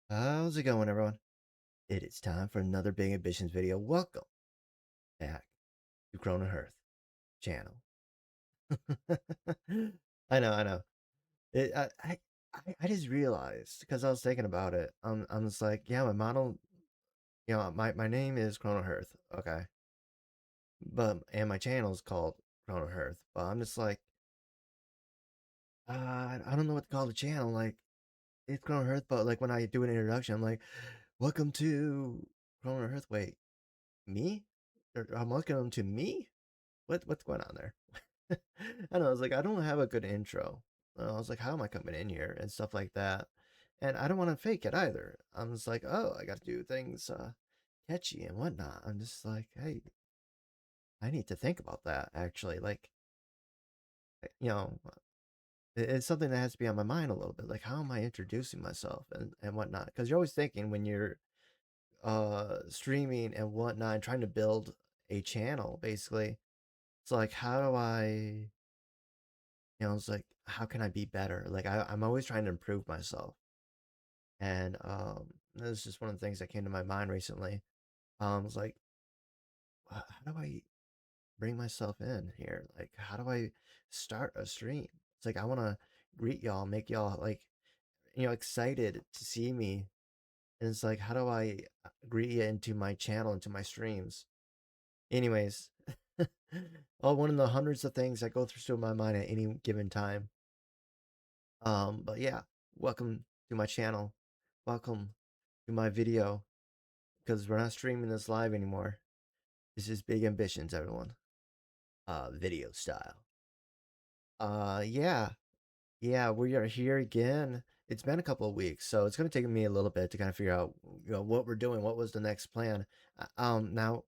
How's it going, everyone? It is time for another Big Ambitions video. Welcome back to Chrono Hearth channel. I know. It, I just realized because I was thinking about it. I'm just like, yeah, my model, my name is Chrono Hearth, okay, and my channel is called Chrono Hearth. But I'm just like, I don't know what to call the channel. Like, it's Chrono Hearth, but like when I do an introduction, I'm like, welcome to Chrono Hearth. Wait, me? I'm welcome to me? What's going on there? I don't know. I was like, I don't have a good intro. I was like, how am I coming in here and stuff like that? And I don't want to fake it either. I'm just like, oh, I got to do things catchy and whatnot. I'm just like, hey, I need to think about that actually. Like, you know, it's something that has to be on my mind a little bit. Like, how am I introducing myself and whatnot? Because you're always thinking when you're streaming and whatnot, and trying to build a channel, basically. It's like, how do I it's like, how can I be better? Like I'm always trying to improve myself. And this is just one of the things that came to my mind recently. It's like, how do I bring myself in here? Like, how do I start a stream? It's like I want to greet y'all, make y'all like, excited to see me. And it's like, how do I greet you into my channel, into my streams? Anyways, one of the hundreds of things that go through my mind at any given time. But yeah, welcome to my channel. Welcome to my video. Because we're not streaming this live anymore. This is Big Ambitions, everyone. Video style. Yeah. Yeah, we are here again. It's been a couple of weeks, so it's gonna take me a little bit to kind of figure out, what we're doing, what was the next plan. Now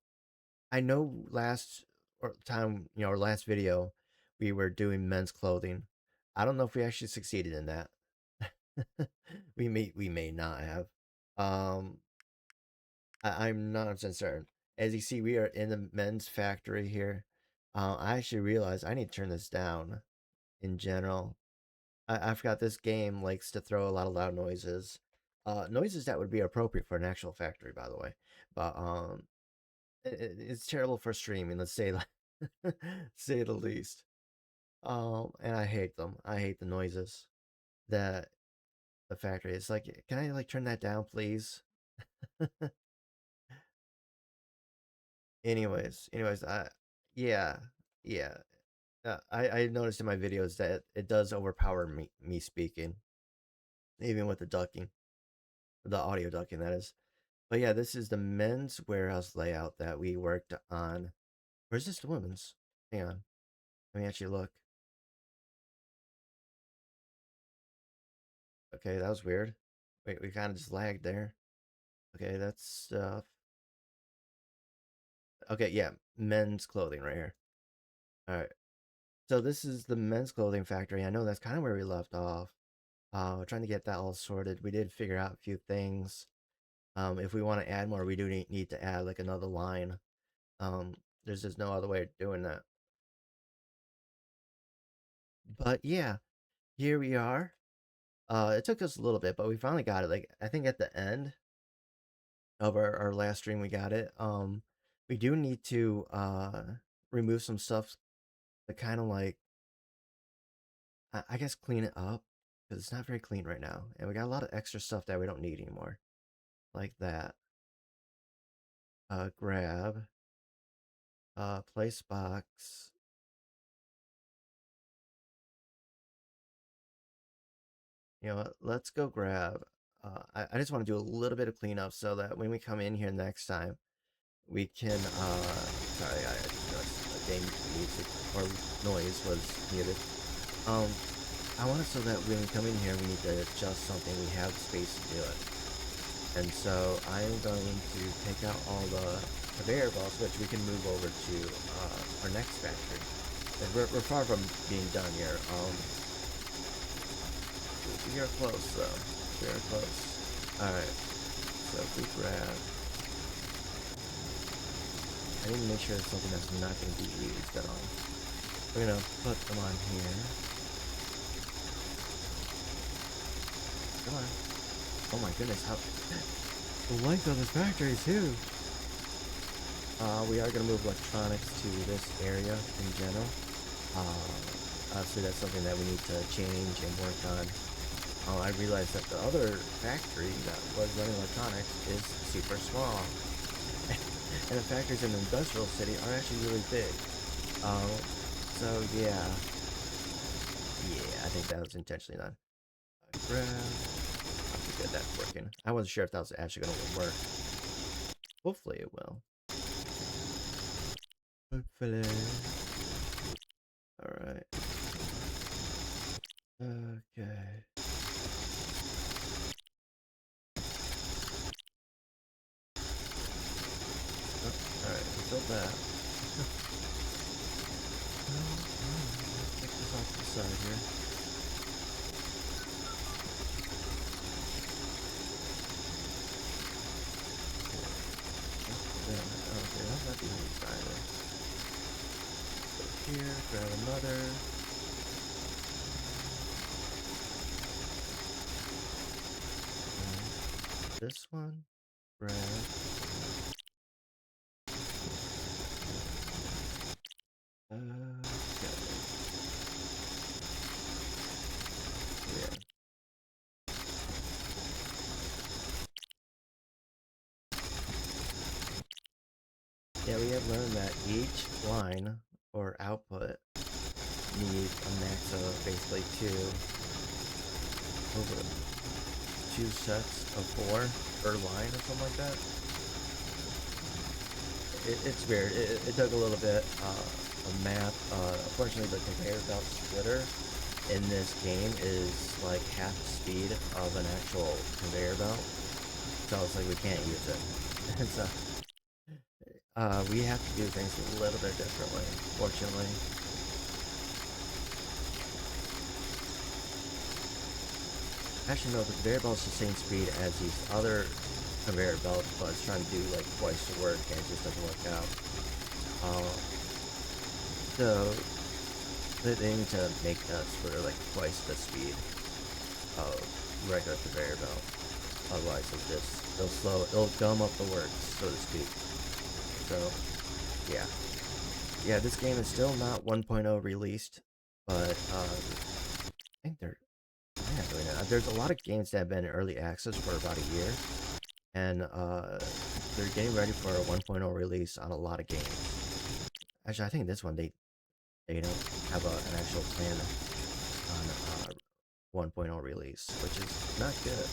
I know our last video, we were doing men's clothing. I don't know if we actually succeeded in that. We may not have. Um, I'm not certain. As you see, we are in the men's factory here. I actually realized I need to turn this down in general. I forgot this game likes to throw a lot of loud noises. Noises that would be appropriate for an actual factory, by the way. But it's terrible for streaming. Let's say say the least. And I hate them. I hate the noises that the factory. It's like, can I like turn that down, please? anyways, yeah, yeah. I noticed in my videos that it does overpower me speaking, even with the ducking, the audio ducking, that is. But yeah, this is the men's warehouse layout that we worked on. Where's this the women's? Hang on, let me actually look. Okay, that was weird. Wait, we kind of just lagged there. Okay, that's stuff. Okay, yeah, men's clothing right here. All right. So this is the men's clothing factory. I know that's kind of where we left off. We're trying to get that all sorted. We did figure out a few things. If we want to add more, we do need to add like another line. Um, there's just no other way of doing that. But yeah, here we are. It took us a little bit, but we finally got it. Like I think at the end of our last stream, we got it. We do need to remove some stuff to kind of like I guess clean it up because it's not very clean right now, and we got a lot of extra stuff that we don't need anymore, like that. Grab. Place box. You know what? Let's go grab. I just want to do a little bit of cleanup so that when we come in here next time, we can. Sorry, I just noticed the game music or noise was muted. Um, I want it so that when we come in here, we need to adjust something. We have space to do it. And so I am going to take out all the conveyor belts, which we can move over to our next factory. And we're far from being done here. We are close though. We are close. Alright. So if we grab. I need to make sure it's something that's not going to be used at all. We're going to put them on here. Come on. Oh my goodness, how the length of this factory too. We are gonna move electronics to this area in general. Obviously that's something that we need to change and work on. I realized that the other factory that was running electronics is super small. And the factories in the industrial city are actually really big. So yeah. Yeah, I think that was intentionally done. Grab. I'll get that working. I wasn't sure if that was actually gonna work. Hopefully it will. Hopefully. Alright. Okay. Oh, alright, we built that. Take this off to the side here. Okay, that's not being used either. Go here, grab another. This one, grab. Okay. Yeah. Yeah, we have learned that each line or output needs a max of basically two sets of 4 per line or something like that. It's weird. It took a little bit of math. Unfortunately, the conveyor belt splitter in this game is like half the speed of an actual conveyor belt, so it's like we can't use it. And so we have to do things a little bit differently, fortunately. Actually, no, the conveyor belt's the same speed as these other conveyor belts, but it's trying to do like twice the work and it just doesn't work out. So they need to make that splitter like twice the speed of regular conveyor belt. Otherwise, it'll gum up the works, so to speak. So, yeah. Yeah, this game is still not 1.0 released, but I think there's a lot of games that have been in early access for about a year, and they're getting ready for a 1.0 release on a lot of games. Actually, I think this one they don't have an actual plan on 1.0 release, which is not good.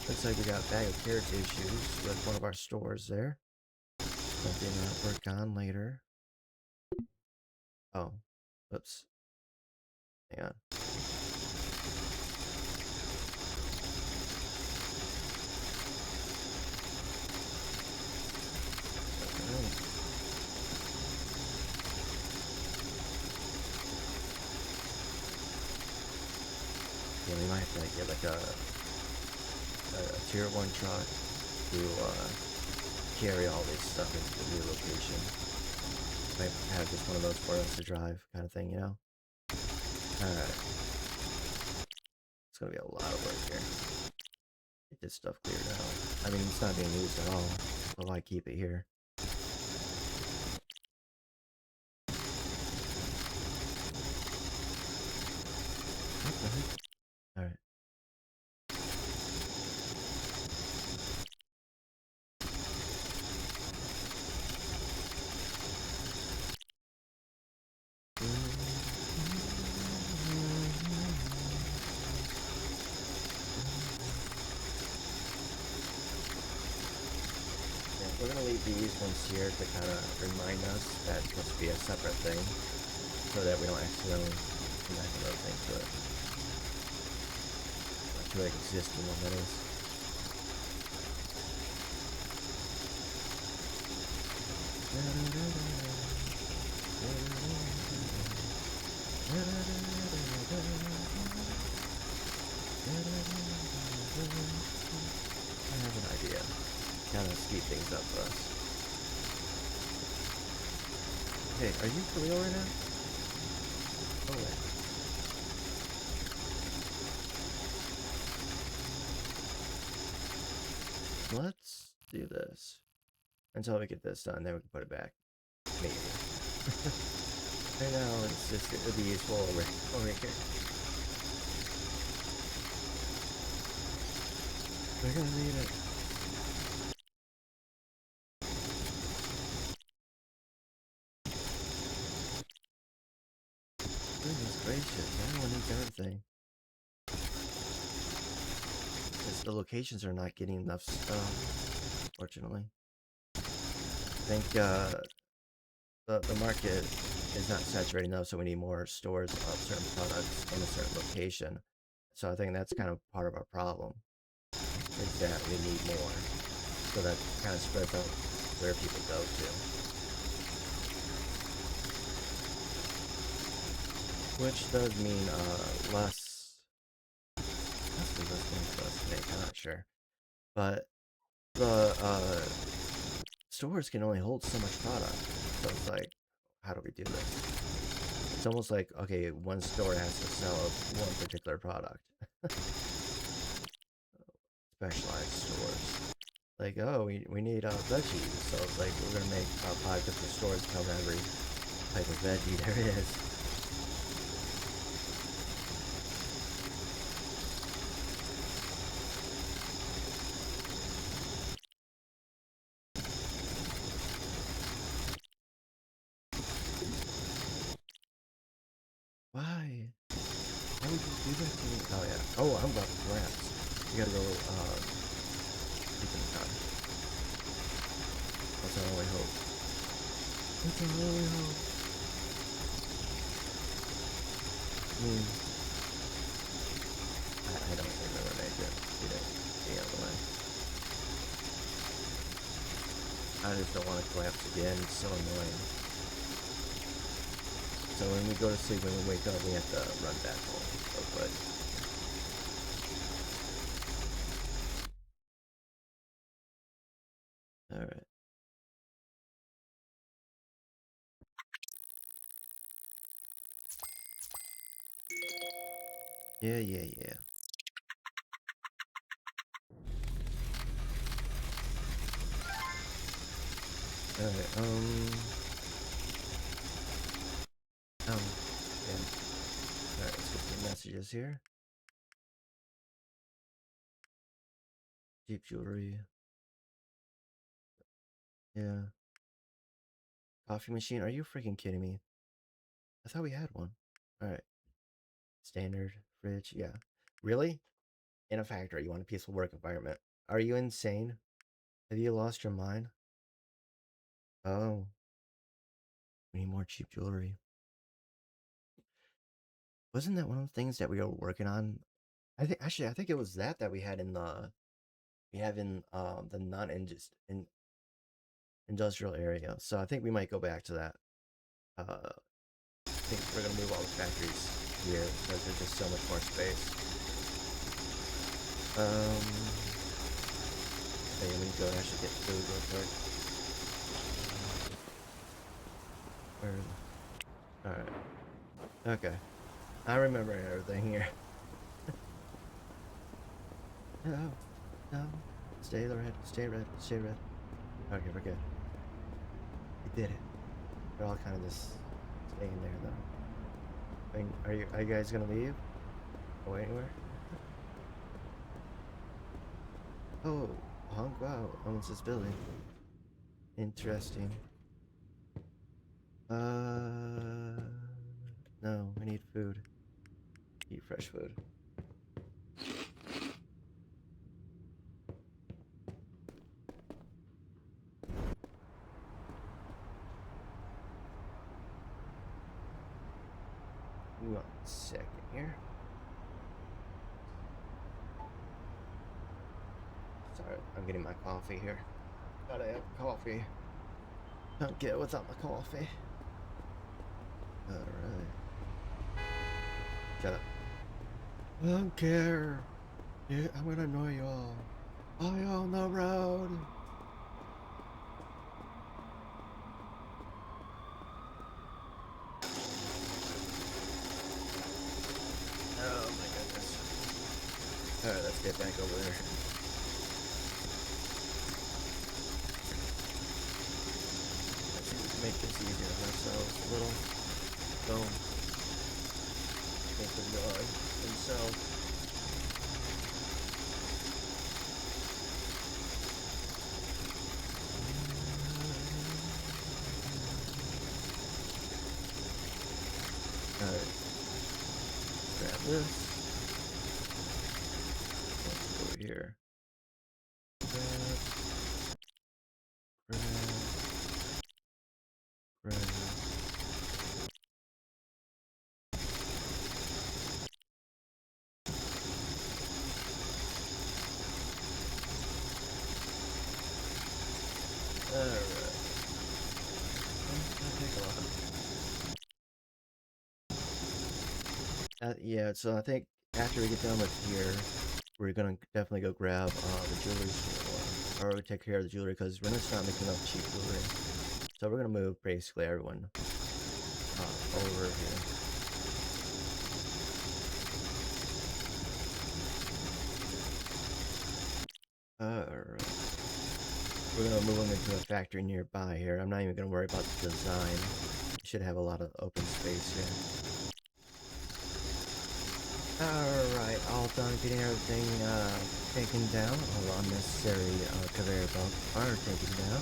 Looks like we got bag of carrots issues with one of our stores there. Something to work on later. Oh, oops. Hang on. Yeah, we might have to get like a tier 1 truck to carry all this stuff into the new location. Might have just one of those for us to drive kind of thing, you know? Alright. It's gonna be a lot of work here. Get this stuff cleared out. I mean, it's not being used at all, so why keep it here? What the heck? Alright. We're gonna leave these ones here to kind of remind us that it's supposed to be a separate thing, so that we don't accidentally connect another thing to it. To an existing one, that is. I have an idea. Kind of speed things up for us. Hey, are you for real right now? No way. let's do this until we get this done. Then we can put it back. Maybe. Right now, it's just it'll be useful over here. We're gonna need it. Goodness gracious, everyone needs everything. Because the locations are not getting enough stuff, fortunately. I think the market is not saturated enough, so we need more stores of certain products in a certain location. So I think that's kind of part of our problem, is that we need more. So that kind of spreads out where people go to. Which does mean less things for us to make, I'm not sure. But the stores can only hold so much product. So it's like, how do we do this? It's almost like, okay, one store has to sell one particular product. Specialized stores. Like, oh, we need veggies. So it's like, we're gonna make 5 different stores cover every type of veggie there is. Why? Why would you do that to me? Oh yeah. Oh, I'm about to collapse. You gotta go keep in the car. That's our only hope. That's our only hope. I mean, I don't think we're gonna make it. Get it. Get out of the way. I just don't want to collapse again. It's so annoying. So when we go to sleep, when we wake up, we have to run back home real quick. Alright. Yeah. Alright, yeah. Alright, let's get some messages here. Cheap jewelry. Yeah. Coffee machine? Are you freaking kidding me? I thought we had one. Alright. Standard. Fridge. Yeah. Really? In a factory, you want a peaceful work environment. Are you insane? Have you lost your mind? Oh. We need more cheap jewelry. Wasn't that one of the things that we were working on? I think it was that we had in the non-industrial area. So I think we might go back to that. I think we're gonna move all the factories here because there's just so much more space. Okay, we need to go actually get food real quick. Where is it? Alright. Okay. I remember everything here. No. Stay red. Okay, we're good. We did it. We're all kind of just staying there though. Are you guys gonna leave? Go anywhere? Oh, Honk Wow owns this building. Interesting. No, we need food. Eat fresh food. One second here. Sorry, I'm getting my coffee here. Gotta have coffee. Don't get it without my coffee. Alright. Shut up. I don't care. Yeah, I'm gonna annoy you all. I own the road. Oh my goodness. Alright, let's get back over there. make this easier on ourselves a little. Don't make them yard themselves. Alright. Grab this. Let's go over here. Grab. Alright. Take a lot. Yeah, so I think after we get done with here, we're gonna definitely go grab the jewelry store, or take care of the jewelry, because we're just not making enough cheap jewelry. So we're gonna move basically everyone over here. Alright. We're gonna move them into a factory nearby here. I'm not even gonna worry about the design. Should have a lot of open space here. Alright, all done getting everything taken down. All unnecessary conveyor belts are taken down.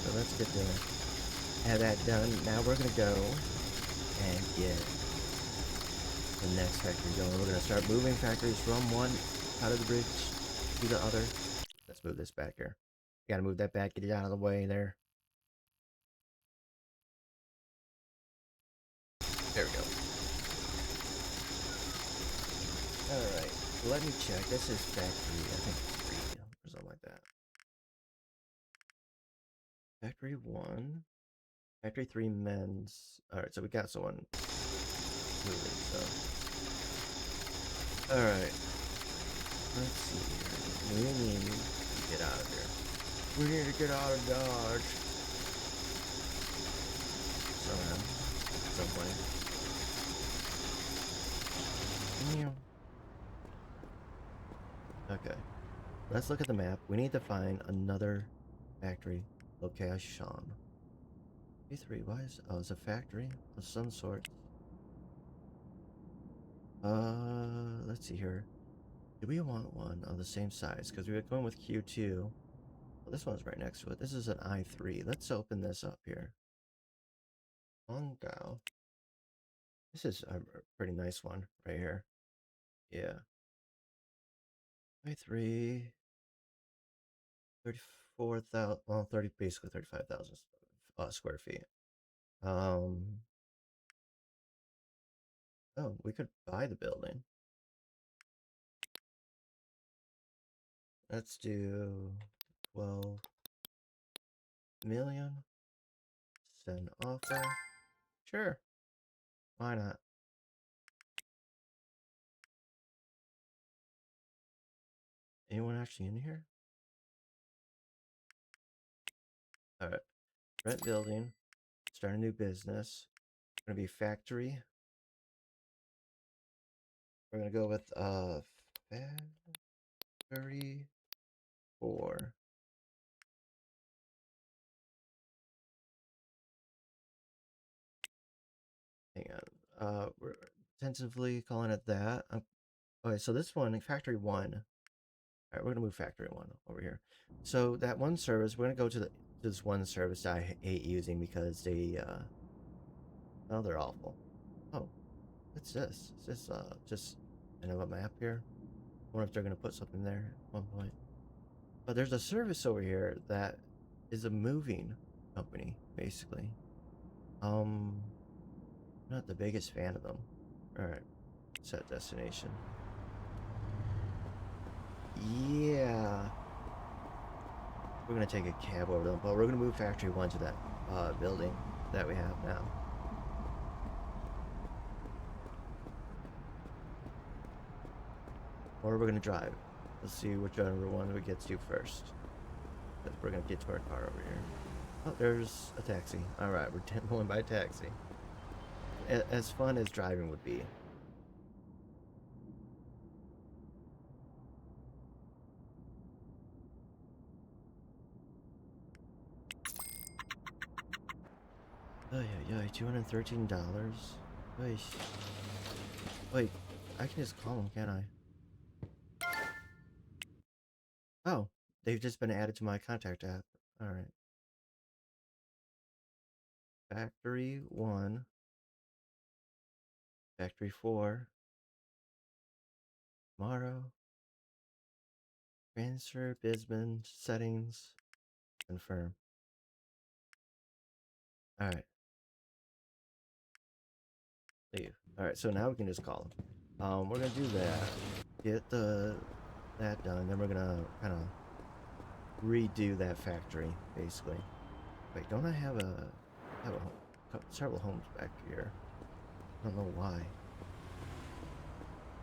So let's get to have that done. Now we're gonna go and get the next factory going. We're gonna start moving factories from one out of the bridge to the other. Let's move this back here. Gotta move that back, get it out of the way there. There we go. Alright, let me check. This is factory, I think 3 or something like that. Factory 1. Factory 3 men's. Alright, so we got someone moving, so. Alright. Let's see here. We need to get out of here. We need to get out of Dodge. Somehow. Some point. Okay. Let's look at the map. We need to find another factory location. E3, why is... Oh, it's a factory of some sort. Let's see here. Do we want one of the same size? Because we were going with Q2. Well, this one's right next to it. This is an I3. Let's open this up here. Hongao. This is a pretty nice one right here. Yeah. I3. 34,000, well, 30, basically 35,000 square feet. Oh, we could buy the building. Let's do 12 million. Send offer. Sure. Why not? Anyone actually in here? Alright. Rent building. Start a new business. Gonna be factory. We're gonna go with factory 4. Hang on. We're tentatively calling it that. Okay, so this one, factory 1. Alright, we're gonna move factory 1 over here. So that one service, we're gonna go to this one service that I hate using because they oh, they're awful. Oh, what's this? Is this just another map here? I wonder if they're gonna put something there at one point. But there's a service over here that is a moving company, basically. I'm not the biggest fan of them. Alright, set destination. Yeah. We're gonna take a cab over them, but we're gonna move factory 1 to that building that we have now. Or we're gonna drive. Let's see whichever one we get to first. We're gonna get to our car over here. Oh, there's a taxi. Alright, we're going by taxi. As fun as driving would be. Oh yeah, yeah, $213. Wait, wait, I can just call them, can't I? Oh, they've just been added to my contact app. All right. Factory 1, Factory 4, tomorrow, transfer, Bisman, settings, confirm. All right. Leave. All right, so now we can just call them. We're gonna do that. Get that done. Then we're gonna kind of redo that factory, basically. Wait, don't I have several homes back here? I don't know why.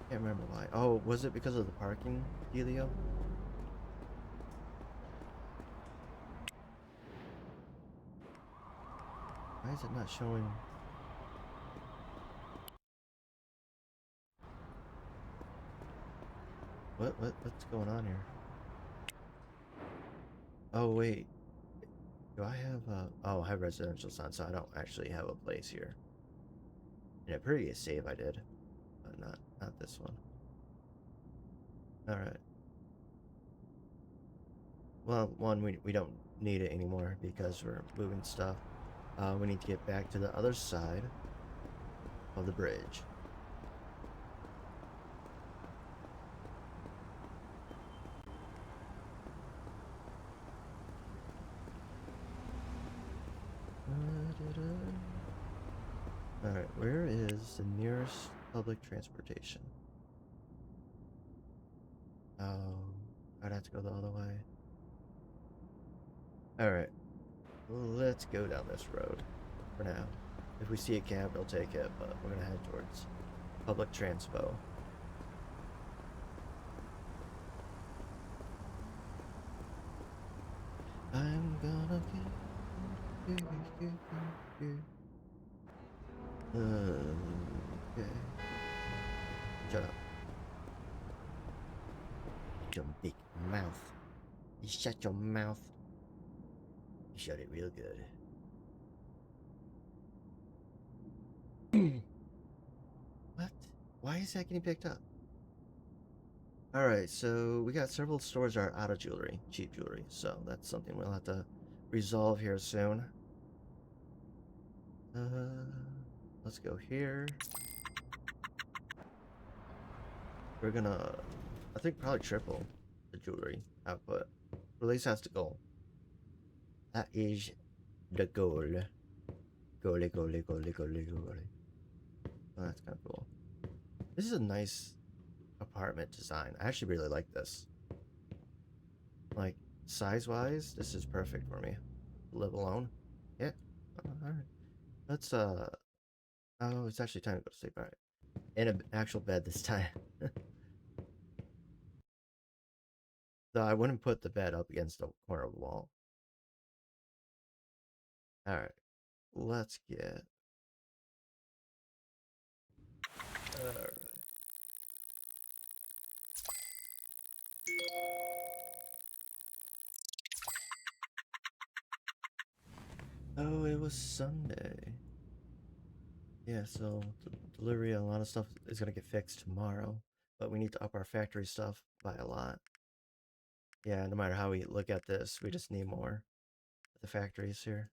Can't remember why. Oh, was it because of the parking dealio? Why is it not showing? What's going on here? Oh wait, do I have oh, I have residential sign, so I don't actually have a place here. In a previous save I did, but not this one. All right. Well, one, we don't need it anymore because we're moving stuff. We need to get back to the other side of the bridge. Alright, where is the nearest public transportation? Oh, I'd have to go the other way. Alright, let's go down this road for now. If we see a cab, we'll take it, but we're gonna head towards public transpo. I'm gonna get okay. Shut up. Your big mouth. You shut your mouth. You shut it real good. What? Why is that getting picked up? Alright, so we got several stores that are out of jewelry, cheap jewelry, so that's something we'll have to resolve here soon. Let's go here. We're gonna, I think, probably triple the jewelry output. At least that's the goal. That is the goal. Goalie, goalie, goalie, goalie, goalie. Oh, that's kind of cool. This is a nice apartment design. I actually really like this. Like, size-wise, this is perfect for me. Live alone. Yeah. Alright. Let's, oh, it's actually time to go to sleep. Alright. In an actual bed this time. Though I wouldn't put the bed up against the corner of the wall. Alright. Let's get... Oh, it was Sunday. Yeah, so delivery, a lot of stuff is gonna get fixed tomorrow, but we need to up our factory stuff by a lot. Yeah, no matter how we look at this, we just need more at the factories here.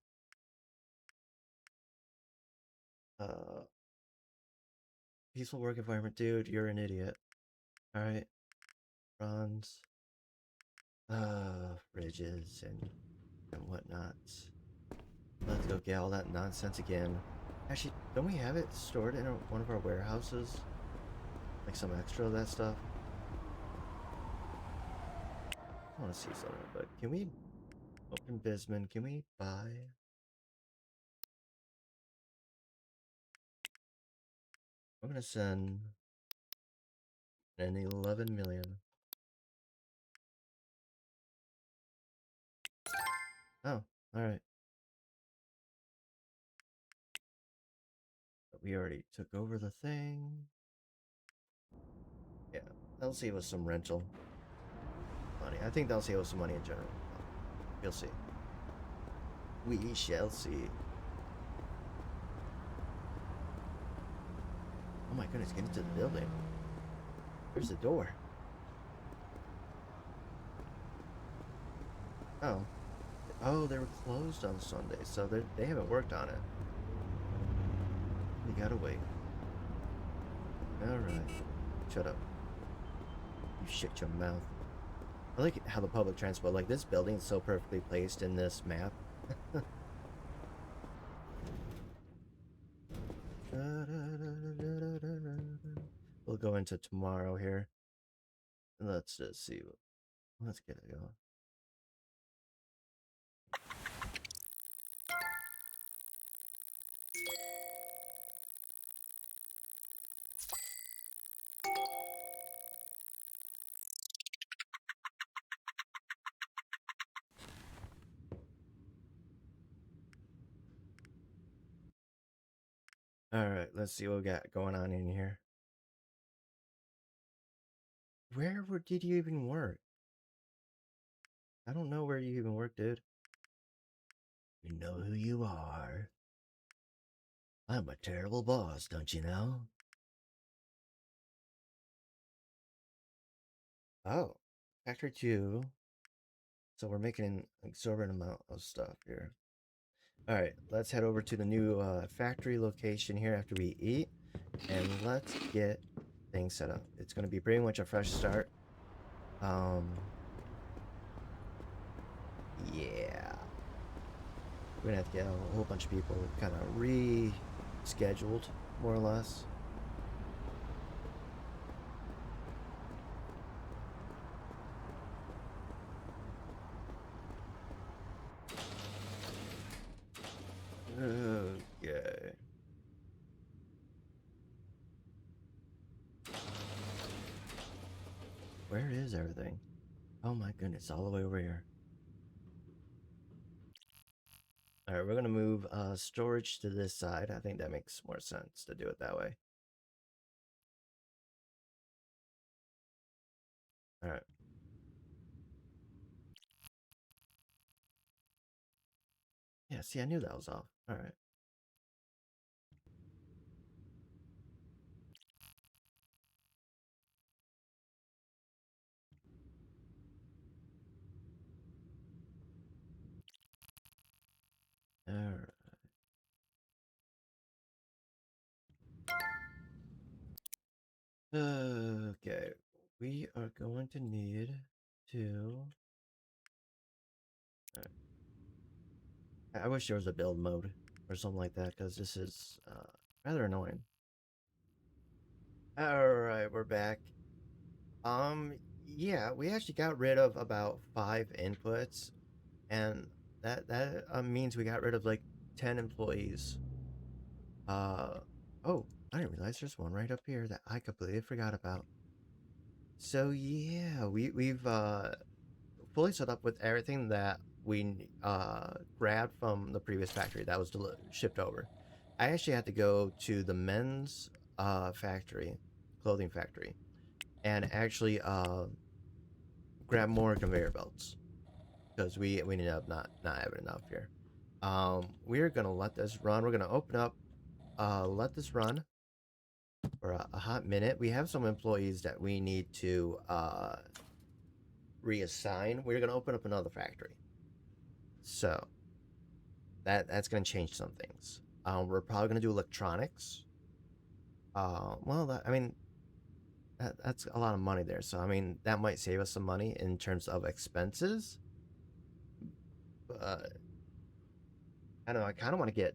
Peaceful work environment, dude, you're an idiot. Alright. Bronze. Ridges and whatnot. Let's go get all that nonsense again. Actually, don't we have it stored in one of our warehouses? Like some extra of that stuff? I want to see something, but can we open Bisman? Can we buy? I'm gonna send an 11 million. Oh, alright. We already took over the thing. Yeah, that'll save us some rental money. I think that'll save us some money in general. We'll see. We shall see. Oh my goodness, get into the building. Where's the door? Oh. Oh, they were closed on Sunday, so they haven't worked on it. You gotta wait. Alright. Shut up. You shut your mouth. I like how the public transport, like this building is so perfectly placed in this map. We'll go into tomorrow here. Let's just see. Let's get it going. Alright, let's see what we got going on in here. Where did you even work? I don't know where you even work, dude. You know who you are. I'm a terrible boss, don't you know? Oh, Factory 2. So we're making an exorbitant amount of stuff here. Alright, let's head over to the new factory location here after we eat. And let's get things set up. It's going to be pretty much a fresh start. Yeah. We're going to have to get a whole bunch of people kind of rescheduled, more or less. Okay. Where is everything? Oh my goodness, all the way over here. Alright, we're gonna move storage to this side. I think that makes more sense to do it that way. Alright. Yeah, see, I knew that was off. Alright. Alright. Okay. We are going to need to... I wish there was a build mode or something like that, because this is rather annoying. Alright, we're back. Yeah, we actually got rid of about 5 inputs, and that means we got rid of like 10 employees. Oh, I didn't realize there's one right up here that I completely forgot about. So yeah, we've fully set up with everything that we grabbed from the previous factory that was shipped over. I actually had to go to the men's factory, clothing factory, and actually grab more conveyor belts because we ended up not having enough here. We're gonna let this run. We're gonna open up, let this run for a hot minute. We have some employees that we need to reassign. We're gonna open up another factory, so that's gonna change some things. We're probably gonna do electronics. Well, I mean, that's a lot of money there. So I mean, that might save us some money in terms of expenses. But I don't know. I kind of want to get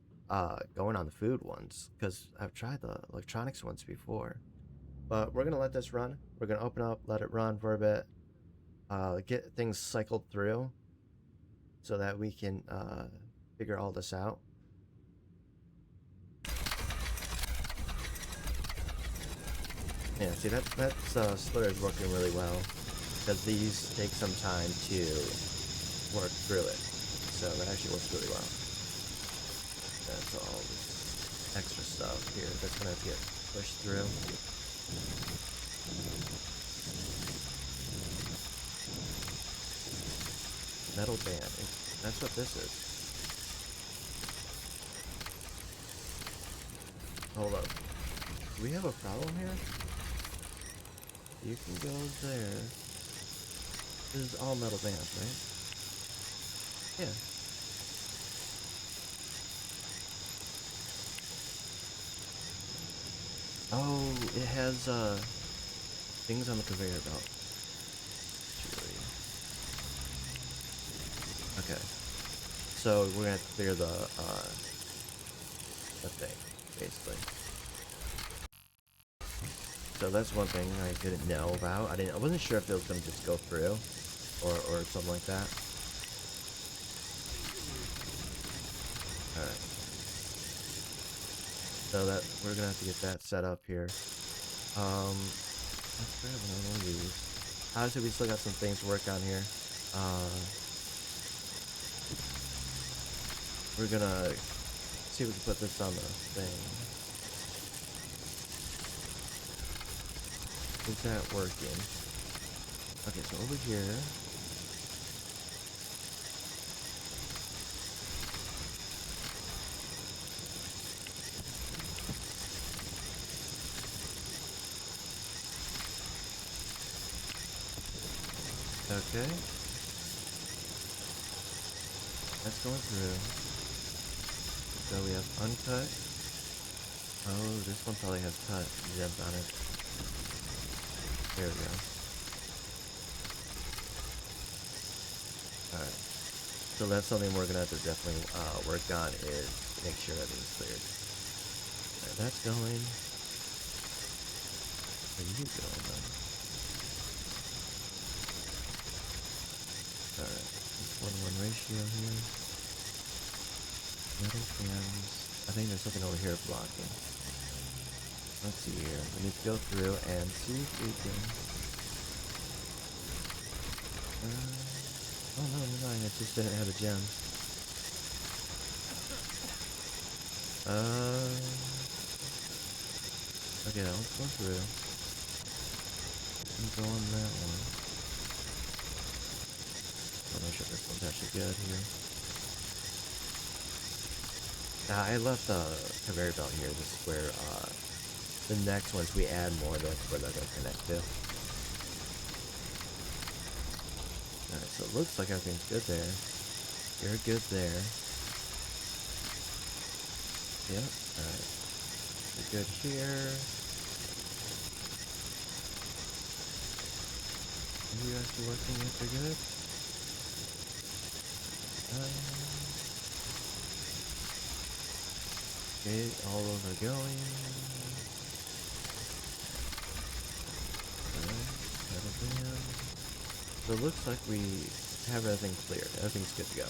going on the food ones because I've tried the electronics ones before. But we're gonna let this run. We're gonna open up, let it run for a bit, get things cycled through, so that we can figure all this out. Yeah, see that splitter is working really well because these take some time to work through it. So that actually works really well. That's all this extra stuff here that's gonna have to get pushed through. Metal band. That's what this is. Hold up. Do we have a problem here? You can go there. This is all metal bands, right? Yeah. Oh, it has things on the conveyor belt. Actually. Okay. So we're gonna have to clear the thing, basically. So that's one thing I didn't know about. I wasn't sure if it was gonna just go through or something like that. Alright. So that we're gonna have to get that set up here. Let's grab another one of these. Obviously we still got some things to work on here. We're gonna see if we can put this on the thing. Is that working? Okay, so over here. Okay. That's going through. So we have uncut. Oh, this one probably has cut gems on it. There we go. Alright. So that's something we're gonna have to definitely work on, is make sure everything's cleared. Alright, that's going. Where are you going then? Alright. 1-1 ratio here. Metal cans. I think there's something over here blocking. Let's see here. We need to go through and see if we can. Oh no, never mind. It just didn't have a gem. Okay, let's go through. And go on that one. I'll make sure this one's actually good here. I left the conveyor belt here. This is where the next ones we add more, that's where they're gonna connect to. Alright, so it looks like everything's good there. You're good there. Yep, alright. You're good here. Are you actually working if you're good? Okay, all of them are going. Alright, settle down. So it looks like we have everything cleared. Everything's good to go.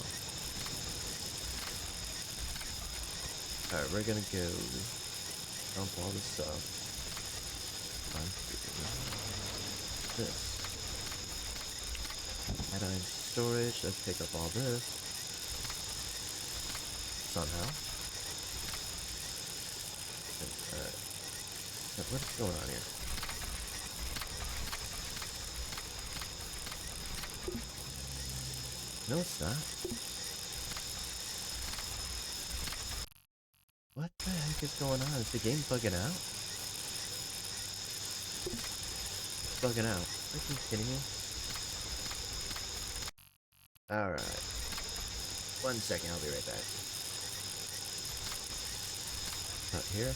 Alright, we're gonna go dump all this stuff onto this. Add-on storage. Let's pick up all this. Somehow. Alright. What's going on here? No, it's not. What the heck is going on? Is the game bugging out? It's bugging out. Are you kidding me? Alright. 1 second, I'll be right back. Cut here.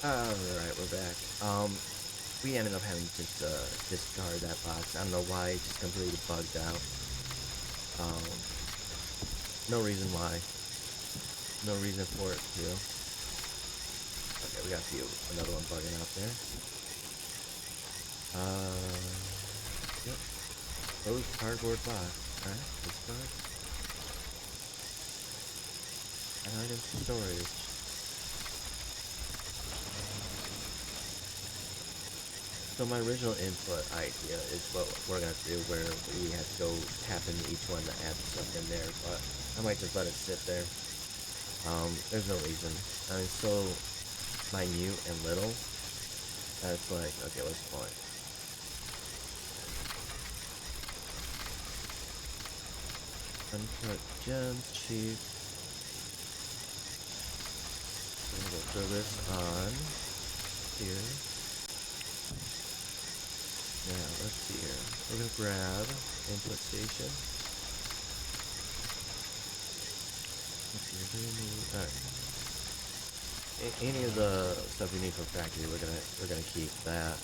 Alright, we're back. We ended up having to just discard that box. I don't know why, it just completely bugged out. Um, no reason why. No reason for it to. Okay, we got another one bugging out there. Yep. Closed cardboard box. Alright, discard. And item storage. So my original input idea is what we're gonna do, where we have to go tap into each one to add stuff in there, but I might just let it sit there. There's no reason. I mean, it's so minute and little that it's like, okay, what's the point? Uncut gems, cheap. I'm gonna throw this on here. Now, let's see here. We're gonna grab input station. Let's see, what do we need? Alright. Any of the stuff we need from factory, we're gonna keep that.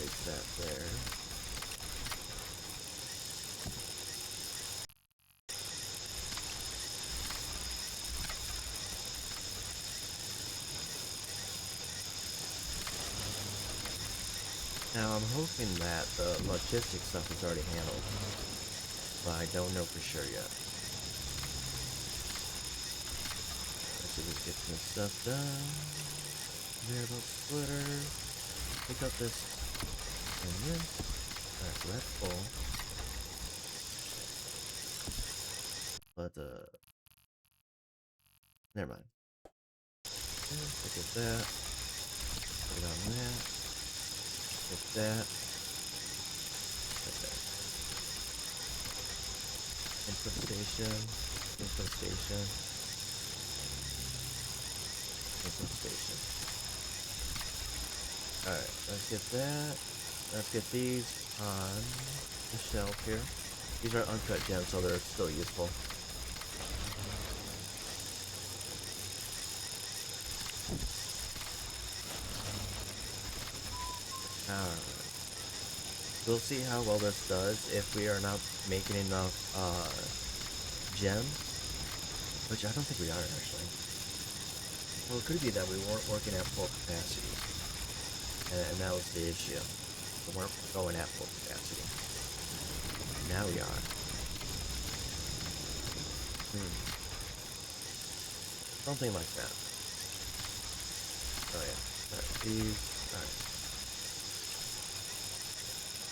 Place that there. Now I'm hoping that the logistics stuff is already handled, but I don't know for sure yet. Let's see if we can get some stuff done. Variable splitter. Pick up this and this. Alright, so that's full. But never mind. Look at that. Put it on that. Get that. Okay. Input station. Input station. Input station. Alright, let's get that. Let's get these on the shelf here. These are uncut gems, so they're still useful. Alright. We'll see how well this does if we are not making enough gems, which I don't think we are actually. Well, it could be that we weren't working at full capacity, and that was the issue. We weren't going at full capacity. Now we are. Something like that. Oh yeah. Alright, these. Alright.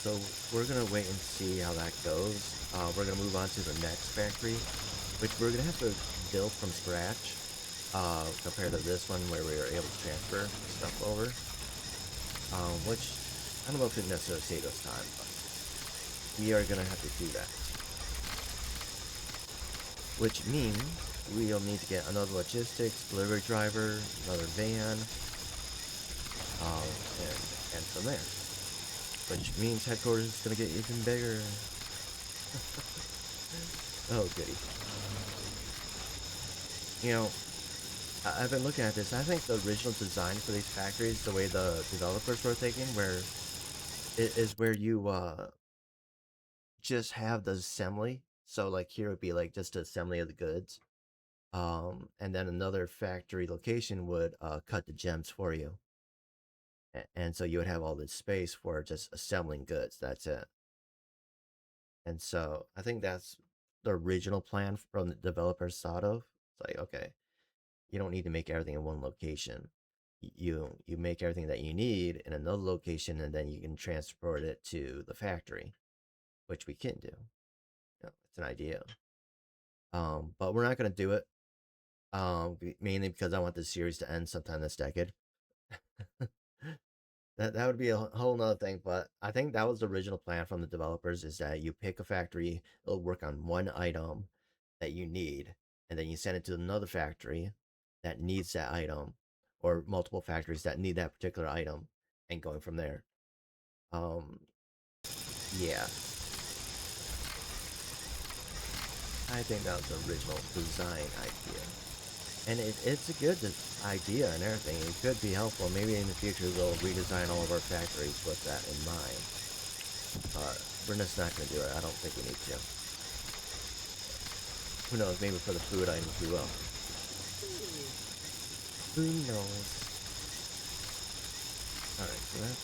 So we're gonna wait and see how that goes. We're gonna move on to the next factory, which we're gonna have to build from scratch, compared to this one where we were able to transfer stuff over. Which I don't know if it necessarily saved us time, but we are gonna have to do that. Which means we'll need to get another logistics, delivery driver, another van, and from there. Which means headquarters is gonna get even bigger. Oh goody. You know, I've been looking at this. I think the original design for these factories, the way the developers were thinking, where it is where you just have the assembly. So like here would be like just the assembly of the goods. And then another factory location would cut the gems for you. And so you would have all this space for just assembling goods. That's it. And so I think that's the original plan from the developers thought of. It's like, okay, you don't need to make everything in one location. You make everything that you need in another location, and then you can transport it to the factory, which we can do. You know, it's an idea. But we're not gonna do it. Mainly because I want this series to end sometime this decade. That would be a whole nother thing, but I think that was the original plan from the developers, is that you pick a factory, it'll work on one item that you need, and then you send it to another factory that needs that item, or multiple factories that need that particular item, and going from there. Yeah. I think that was the original design idea. And it's a good idea and everything. It could be helpful. Maybe in the future they'll redesign all of our factories with that in mind. But we're just not going to do it. I don't think we need to. Who knows? Maybe for the food items we will. Who knows? Alright, so that's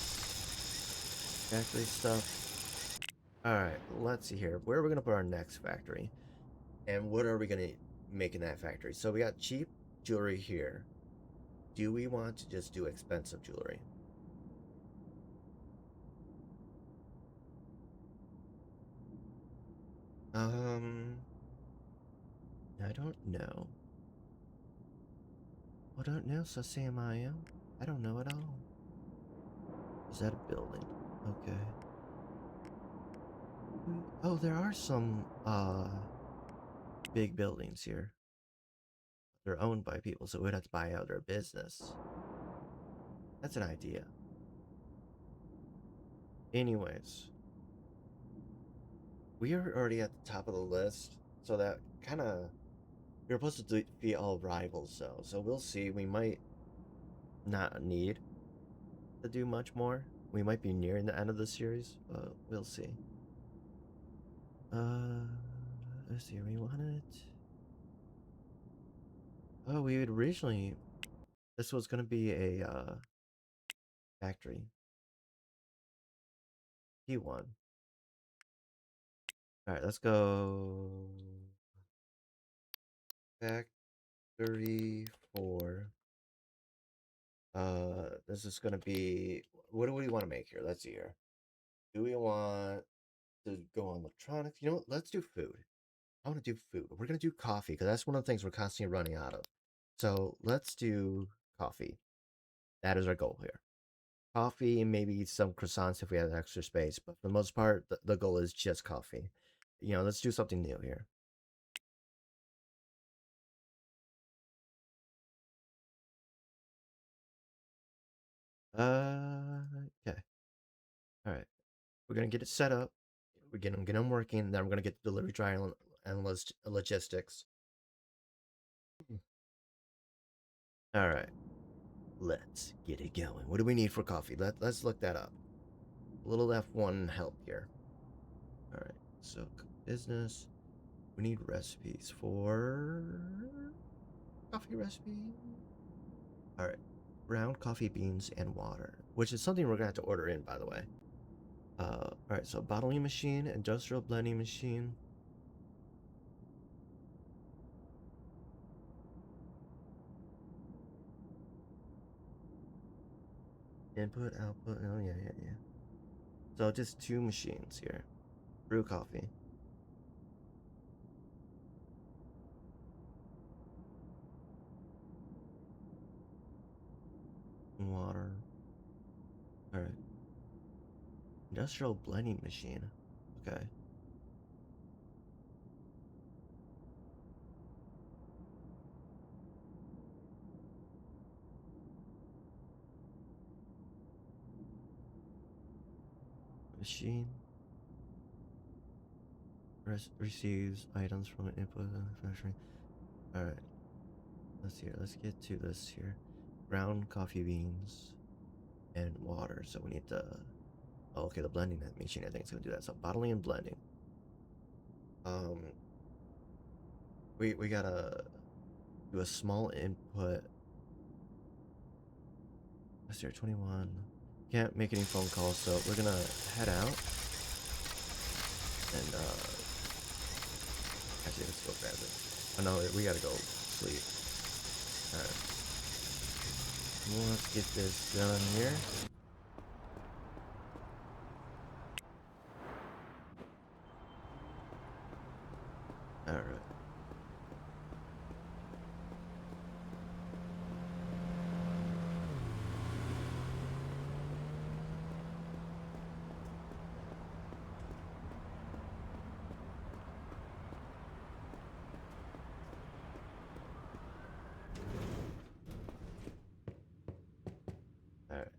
factory stuff. Alright, let's see here. Where are we going to put our next factory? And what are we going to make in that factory? So we got cheap jewelry here. Do we want to just do expensive jewelry? I don't know. I don't know, Sasamayo. I don't know at all. Is that a building? Okay. Oh, there are some, big buildings here. They're owned by people, so we'd have to buy out their business. That's an idea. Anyways, we are already at the top of the list, so that kind of we're supposed to defeat all rivals, though. So we'll see. We might not need to do much more. We might be nearing the end of the series, but we'll see. Let's see. We wanted. Oh, we had originally. This was gonna be a factory. P1. All right, let's go. Factory 4. This is gonna be. What do we want to make here? Let's see here. Do we want to go on electronics? You know what? Let's do food. I want to do food. We're gonna do coffee because that's one of the things we're constantly running out of. So let's do coffee. That is our goal here. Coffee and maybe some croissants if we have extra space, but for the most part, the goal is just coffee. You know, let's do something new here. Okay. All right. We're gonna get it set up. We're gonna get them working. Then we're gonna get the delivery trial and logistics. All right. Let's get it going. What do we need for coffee? Let's look that up. Little F1 help here. All right. So business. We need recipes for coffee recipe. All right. Ground coffee beans and water, which is something we're gonna have to order in, by the way. All right. So bottling machine, industrial blending machine. Input, output. Oh yeah. So just two machines here. Brew coffee. Water. All right. Industrial blending machine. Okay. Machine receives items from an input manufacturing. All right. Let's see here. Let's get to this here. Ground coffee beans and water. So we need to. Oh, okay. The blending machine. I think it's gonna do that. So bottling and blending. Um. We gotta do a small input. Let's see here. 21. Can't make any phone calls, so we're gonna head out and actually let's go grab it. Oh no, we gotta go sleep. Alright. Let's get this done here. Alright. Alright.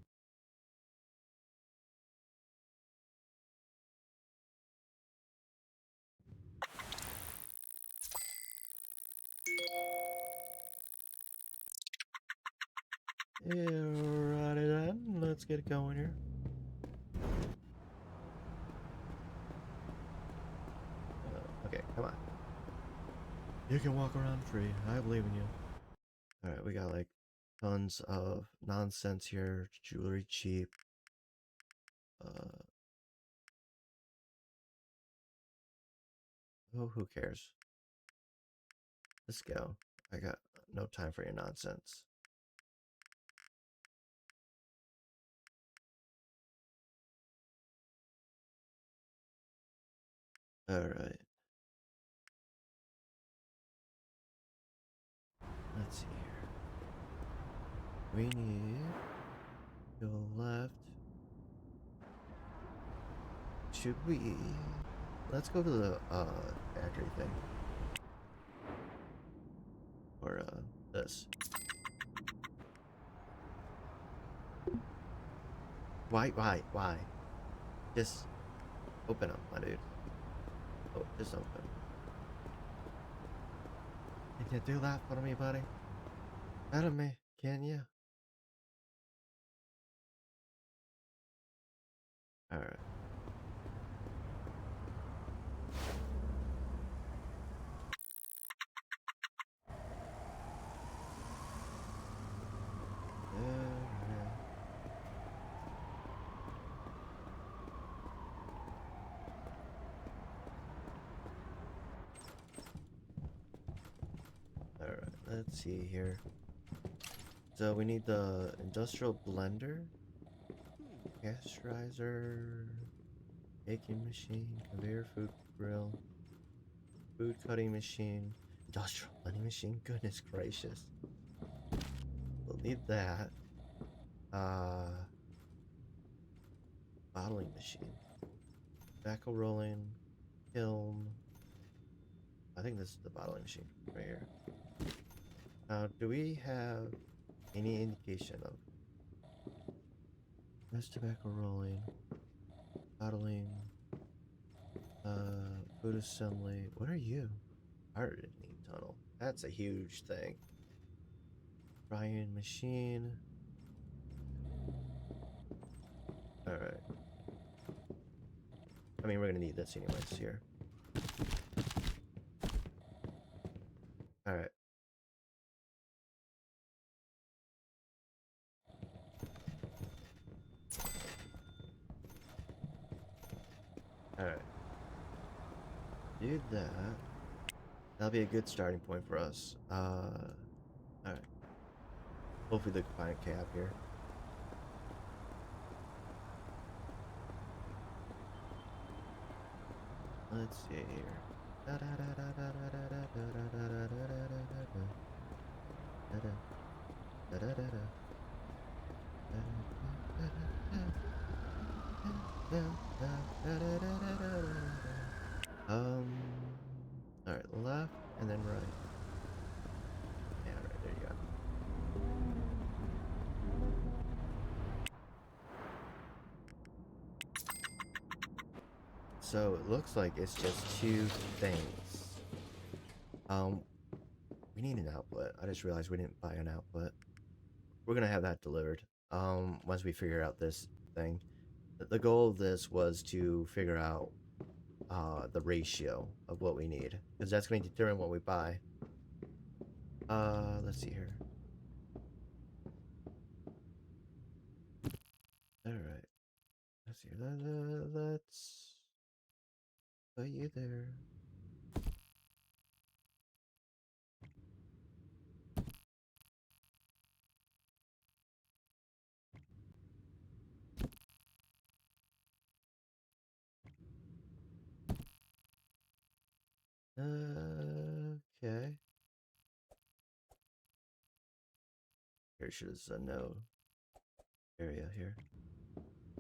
Alrighty then, let's get going here. Okay, come on. You can walk around free. I believe in you. Alright, we got like tons of nonsense here. Jewelry cheap. Oh, who cares? Let's go. I got no time for your nonsense. Alright. Let's see here. We need to go left. Should we? Let's go to the factory thing. Or this. Why? Just open them, my dude. Oh, just open. Can you do that for me, buddy? Better me, can you? Alright. Alright, let's see here. So we need the industrial blender, pasteurizer, baking machine, conveyor food grill, food cutting machine, industrial blending machine. Goodness gracious. We'll need that. Bottling machine, tobacco rolling, kiln. I think this is the bottling machine right here. Do we have any indication of that's tobacco rolling, bottling, food assembly? What are you? Hardening tunnel. That's a huge thing. Frying machine. Alright. I mean, we're gonna need this anyways here. Alright. Alright. Do that. That'll be a good starting point for us. Alright. Hopefully they can find a cab here. Let's see here. Alright, left and then right. Yeah, right, there you go. So it looks like it's just two things. We need an output. I just realized we didn't buy an output. We're gonna have that delivered. Once we figure out this thing. The goal of this was to figure out the ratio of what we need, because that's going to determine what we buy. Let's see here. All right. Let's see. Let's put you there. Okay. Here should a no area here.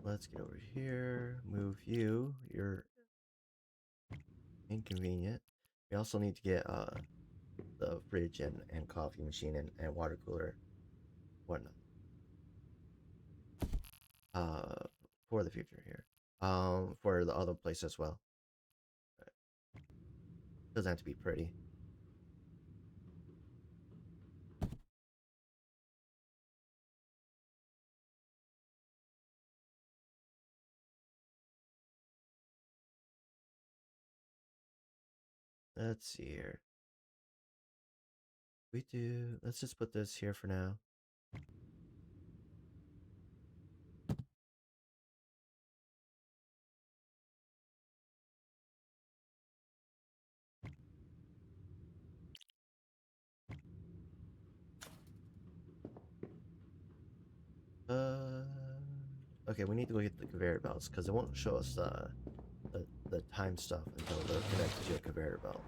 Let's get over here. Move you. You're inconvenient. We also need to get the fridge and coffee machine and water cooler, whatnot. For the future here. For the other place as well. Doesn't have to be pretty. Let's see here. Let's just put this here for now. Uh, okay, we need to go get the conveyor belts because it won't show us the time stuff until they're connected to a conveyor belt.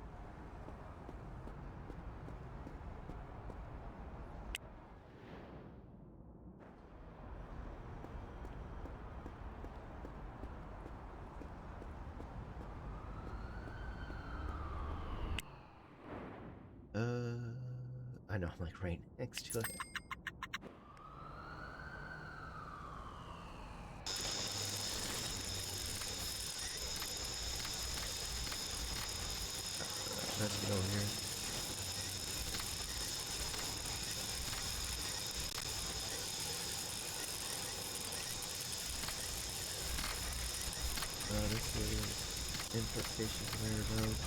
I know, I'm like right next to it. Let's get over here. This is input station conveyor belt.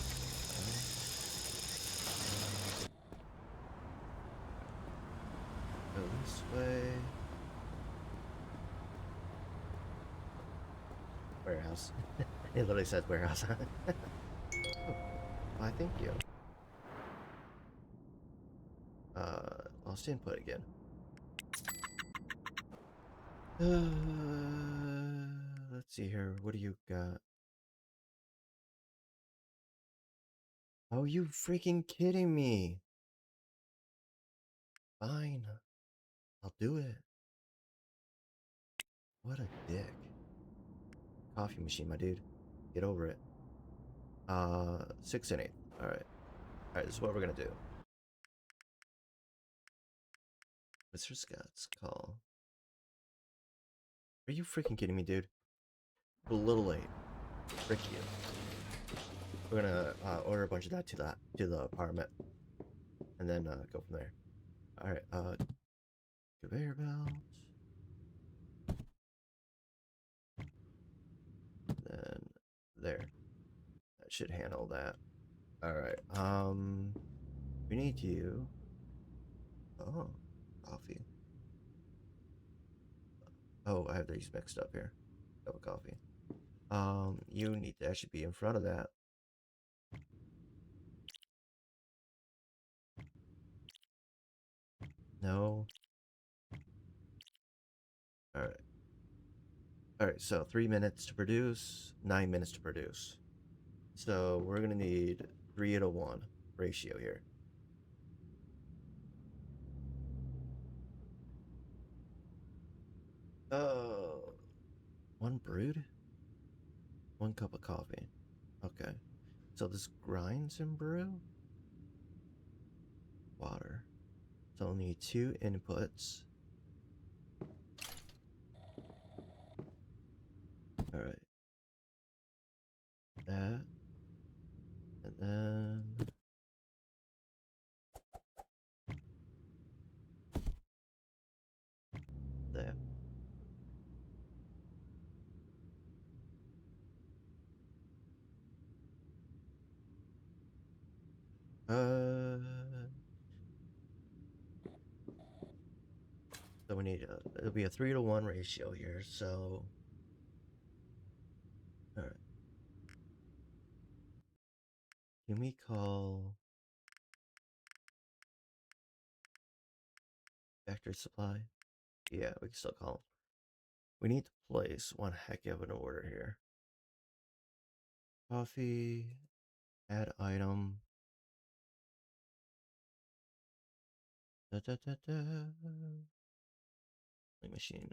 Go this way. Warehouse. It literally says warehouse. Oh, why, thank you. Lost input again. Let's see here. What do you got? Oh, you freaking kidding me? Fine. I'll do it. What a dick. Coffee machine, my dude. Get over it. 6 and 8. Alright. Alright, this is what we're gonna do. Mr. Scott's call. Are you freaking kidding me, dude? We're a little late. Frick you. We're gonna order a bunch of that to the apartment. And then go from there. Alright, conveyor belt. Then there. That should handle that. Alright, we need you. Oh, coffee. Oh, I have these mixed up here. Cup of coffee. You need to actually be in front of that. No. Alright. Alright, so 3 minutes to produce, 9 minutes to produce. So we're gonna need 3:1 ratio here. Oh, one brewed, 1 cup of coffee. Okay, so this grinds and brew water. So I'll need 2 inputs. All right, that, and then that. Uh, so we need it'll be a 3:1 ratio here. So, all right, can we call factory supply? Yeah, we can still call them. We need to place one heck of an order here. Coffee, add item. Da, da, da, da. Machine.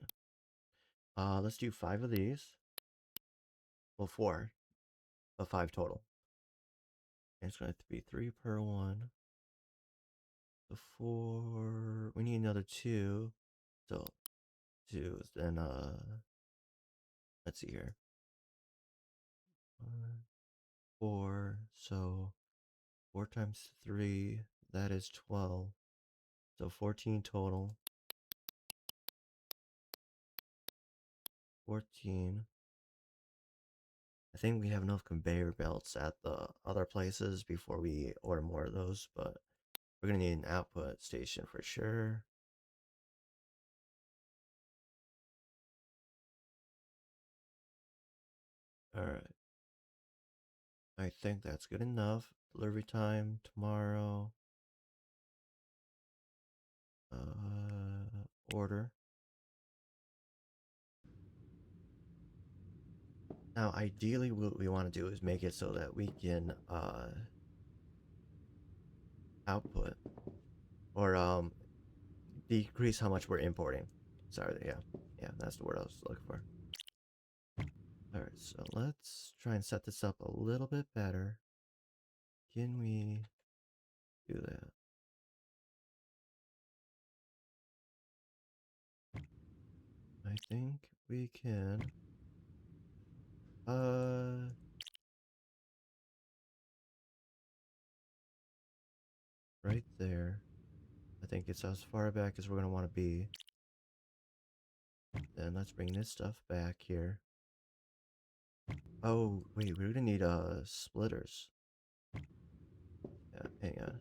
Let's do 5 of these. Well, 4, but 5 total. And it's going to be 3 per one. So 4. We need another 2. So 2 is then let's see here. 4. So 4 times 3, that is 12. So 14 total. 14. I think we have enough conveyor belts at the other places before we order more of those, but we're gonna need an output station for sure. Alright. I think that's good enough. Delivery time tomorrow. Order. Now, ideally, what we want to do is make it so that we can output or decrease how much we're importing. Sorry, yeah, that's the word I was looking for. All right, so let's try and set this up a little bit better. Can we do that? I think we can. Right there. I think it's as far back as we're gonna want to be. Then let's bring this stuff back here. Oh, wait, we're gonna need splitters. Yeah, hang on.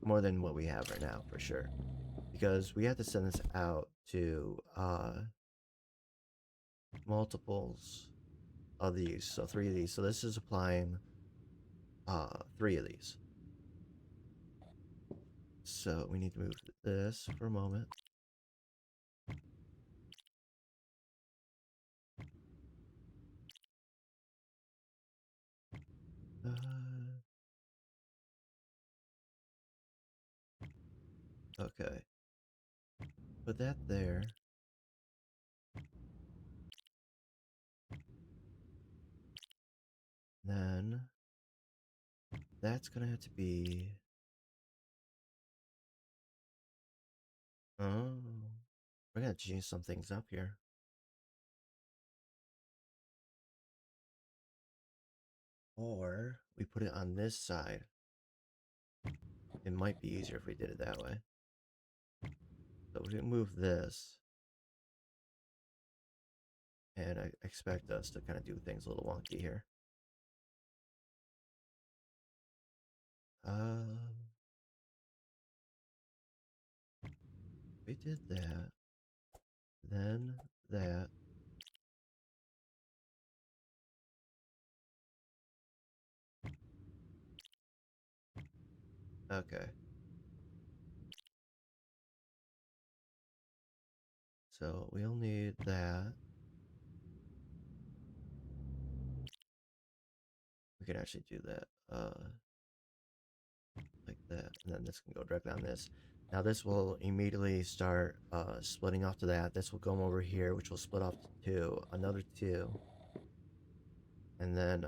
More than what we have right now, for sure. Because we have to send this out to multiples of these. So 3 of these. So this is applying 3 of these. So we need to move this for a moment. Okay. Put that there. Then that's gonna have to be. Oh, we're gonna change some things up here. Or we put it on this side. It might be easier if we did it that way. So we can move this. And I expect us to kind of do things a little wonky here. We did that. Then that. Okay. So we'll need that. We can actually do that. Like that. And then this can go directly on this. Now this will immediately start splitting off to that. This will come over here, which will split off to 2. Another 2. And then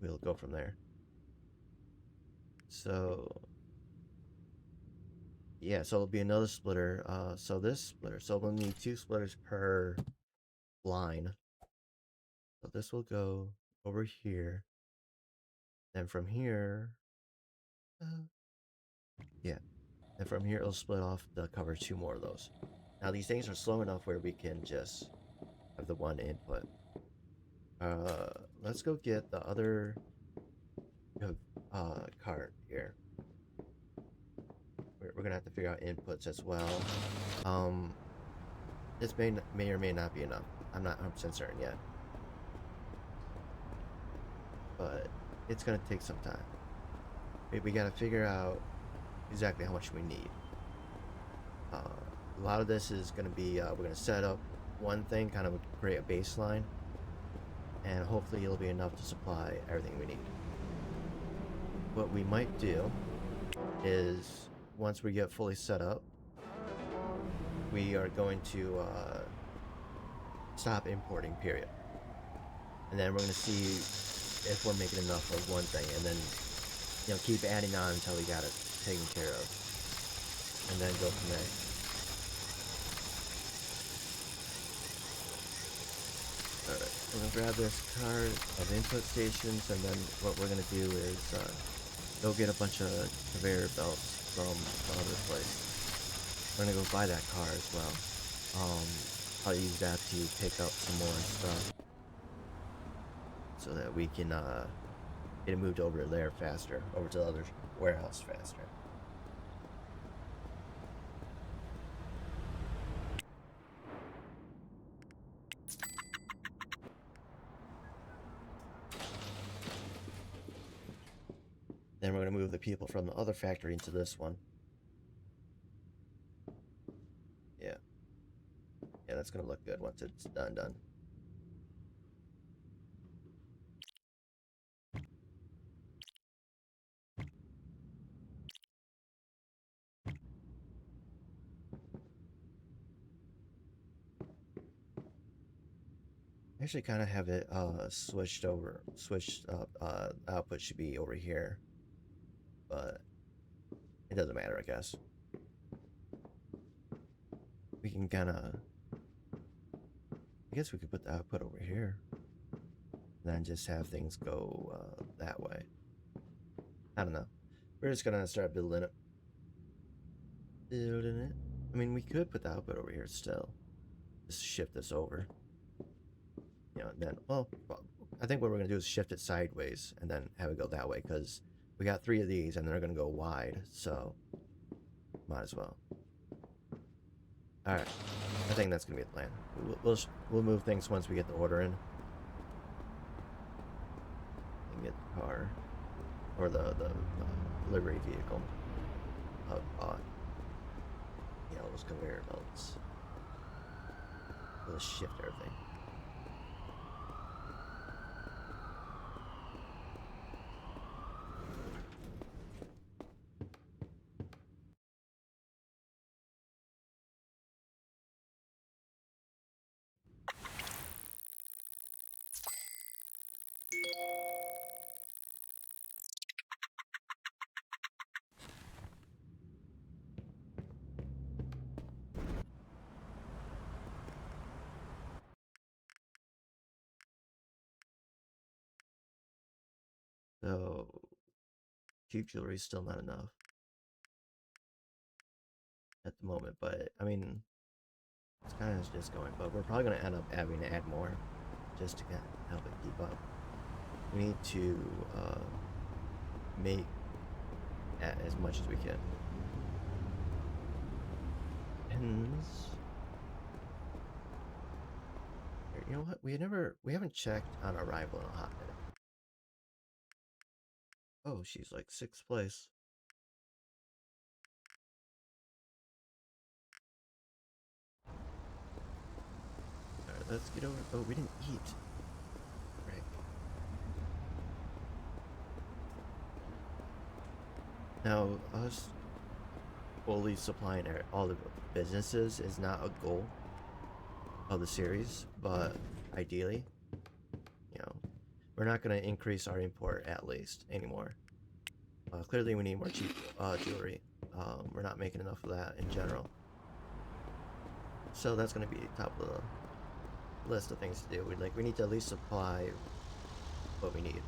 we'll go from there. So yeah, so it'll be another splitter. So this splitter. So we'll need 2 splitters per line. So this will go over here. Then from here, yeah. And from here it'll split off to cover 2 more of those. Now these things are slow enough where we can just have the one input. Let's go get the other cart here. We're gonna have to figure out inputs as well. This may or may not be enough. I'm not 100% certain yet. But it's gonna take some time. We gotta figure out exactly how much we need. A lot of this is gonna be we're gonna set up one thing, kind of create a baseline, and hopefully it'll be enough to supply everything we need. What we might do is once we get fully set up, we are going to stop importing, period. And then we're going to see if we're making enough of one thing, and then keep adding on until we got it taken care of, and then go from there. Alright, we're going to grab this card of input stations, and then what we're going to do is go get a bunch of conveyor belts from another place. We're going to go buy that car as well. I'll use that to pick up some more stuff so that we can get it moved over there faster, over to the other warehouse faster. Then we're going to move the people from the other factory into this one. Yeah. Yeah, that's going to look good once it's done. Actually kind of have it switched up. Output should be over here, but it doesn't matter, I guess. We can kind of, I guess we could put the output over here, and then just have things go that way. I don't know. We're just gonna start building it. I mean, we could put the output over here still. Just shift this over. You know, then, well, I think what we're gonna do is shift it sideways and then have it go that way, because we got 3 of these and they're gonna go wide, so might as well. All right, I think that's gonna be the plan. We'll move things once we get the order in. And get the car or the delivery vehicle bought. You know, those conveyor belts. We'll shift everything. So, cheap jewelry is still not enough at the moment, but I mean, it's kind of just going. But we're probably going to end up having to add more just to help it keep up. We need to make as much as we can. Pins. You know what? We haven't checked on arrival in a hot minute. Oh, she's like 6th place. Alright, let's get over. Oh, we didn't eat. Right. Now, us fully supplying all the businesses is not a goal of the series, but ideally, you know, we're not going to increase our import at least anymore. Clearly, we need more cheap jewelry. We're not making enough of that in general. So that's going to be top of the list of things to do. We need to at least supply what we need.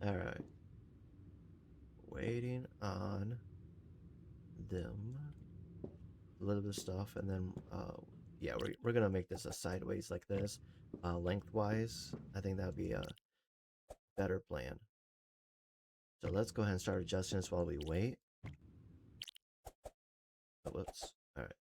All right. Waiting on them. A little bit of stuff, and then yeah, we're gonna make this a sideways like this, lengthwise. I think that would be a better plan. So let's go ahead and start adjusting this while we wait. Oh, whoops. All right.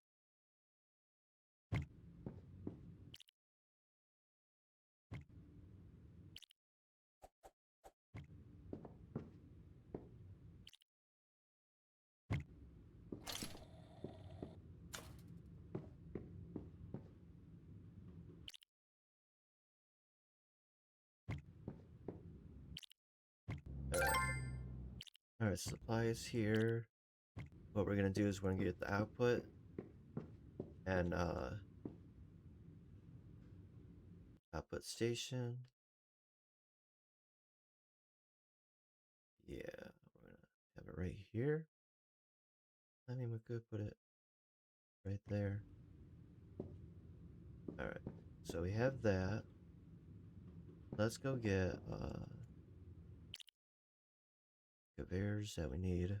All right, supplies here. What we're gonna do is we're gonna get the output and output station. Yeah, we're gonna have it right here. I mean, we could put it right there. All right, so we have that. Let's go get conveyors that we need.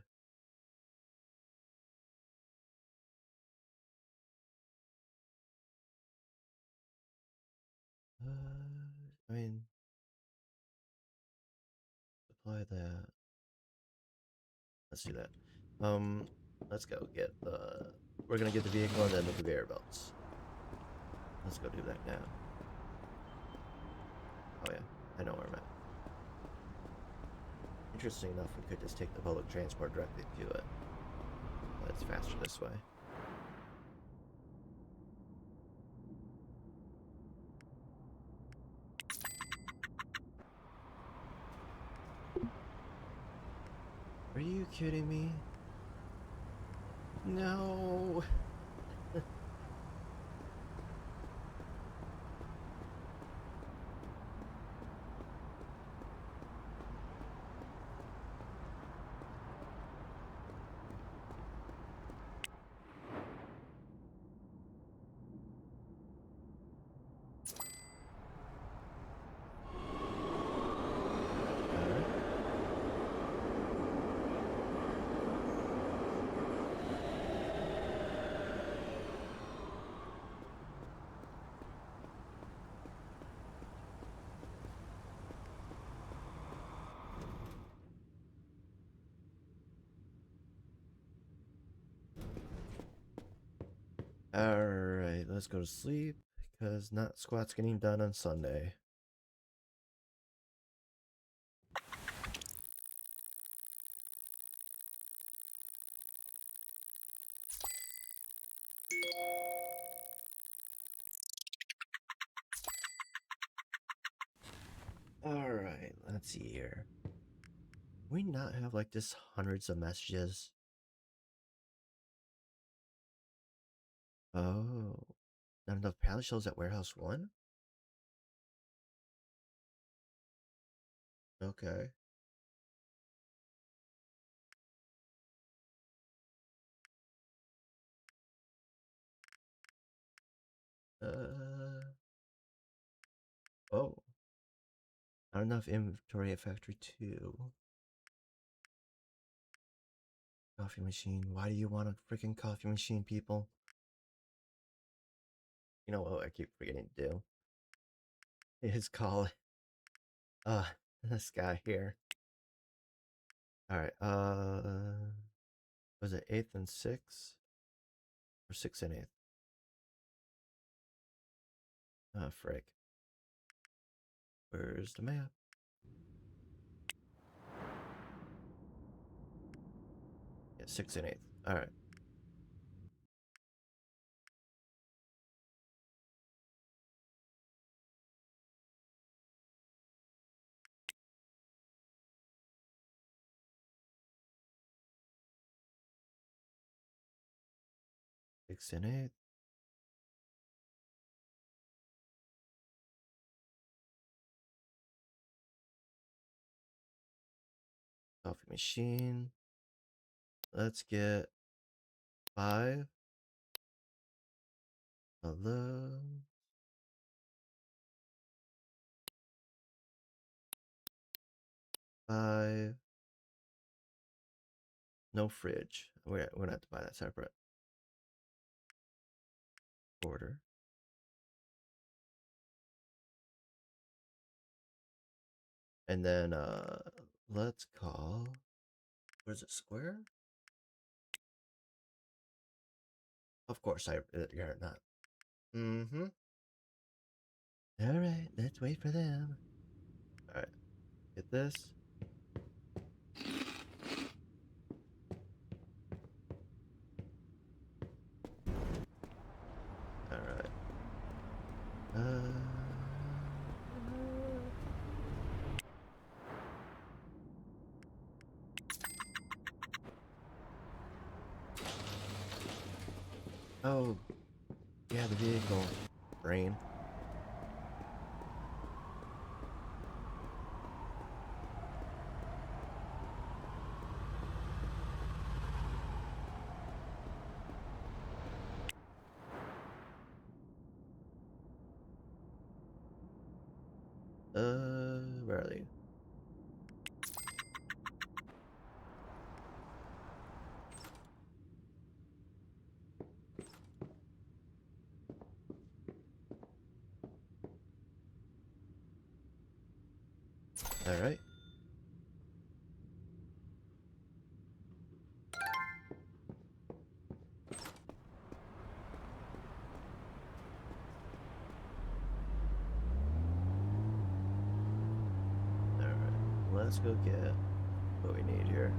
I mean, supply that. Let's do that. Let's go get the. We're gonna get the vehicle and then the conveyor belts. Let's go do that now. Oh yeah, I know where I'm at. Interesting enough, we could just take the public transport directly to it. But it's faster this way. Are you kidding me? No. Alright, let's go to sleep, because not squat's getting done on Sunday. Alright, let's see here. We not have like just hundreds of messages. Oh, not enough pallet shells at warehouse 1? Okay. Oh. Not enough inventory at factory 2. Coffee machine. Why do you want a freaking coffee machine, people? You know what I keep forgetting to do? Is call this guy here. Alright, was it 8th and 6th? Or 6th and 8th? Ah, frick. Where's the map? Yeah, 6th and 8th. Alright. Sixth and 8th. Coffee machine. Let's get 5. Hello. 5. No fridge. We're gonna have to buy that separate. Order. And then let's call, what is it, square? Of course you're not. Mm-hmm. Alright, let's wait for them. Alright. Get this. Alright. Oh, yeah, the vehicle. Brain. are you? All right. All right. Let's go get what we need here.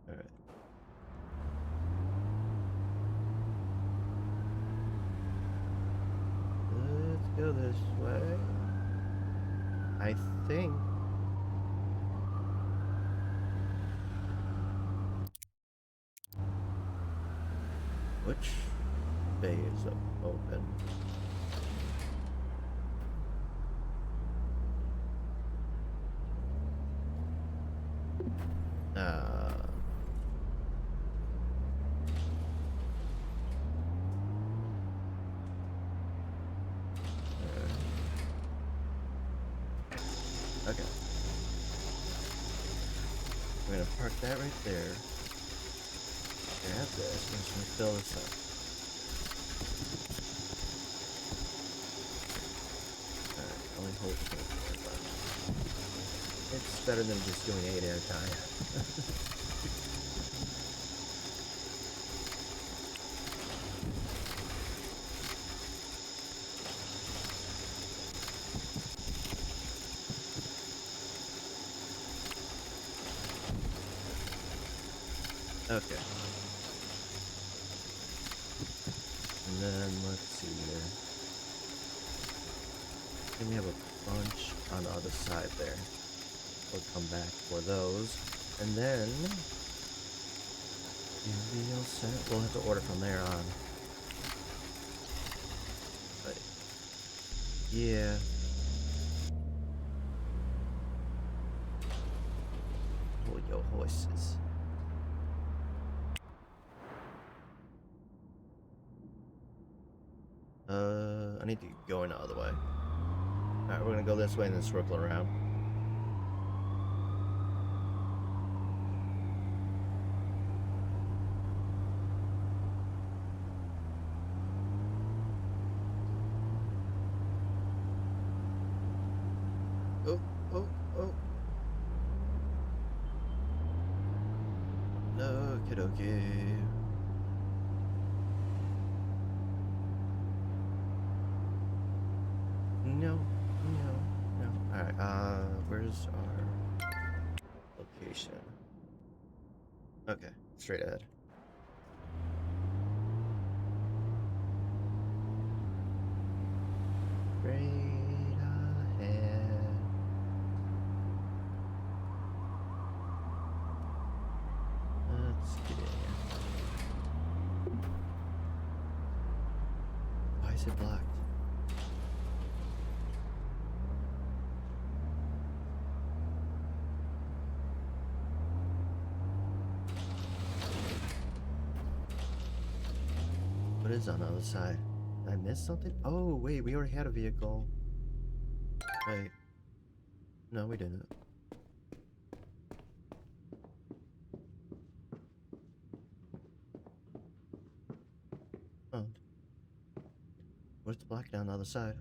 All right. Let's go this way. I think. Which bay is open? Okay. We're gonna park that right there. Grab this and just gonna fill this up. Alright, only hold 24, but it's better than just doing 8 at a time. Okay. And then let's see here. Then we have a bunch on the other side there. We'll come back for those. And then you'll be all set. We'll have to order from there on. But yeah. Oh, yo, horses. I need to go in the other way. Alright, we're gonna go this way and then circle around. Oh, oh, oh. Okie dokie. No. Alright, where's our location? Okay, straight ahead. Straight ahead. Let's get in here. Why is it blocked? What is on the other side? Did I miss something? Oh, wait, we already had a vehicle. Wait. No, we didn't. Oh. Where's the block down the other side?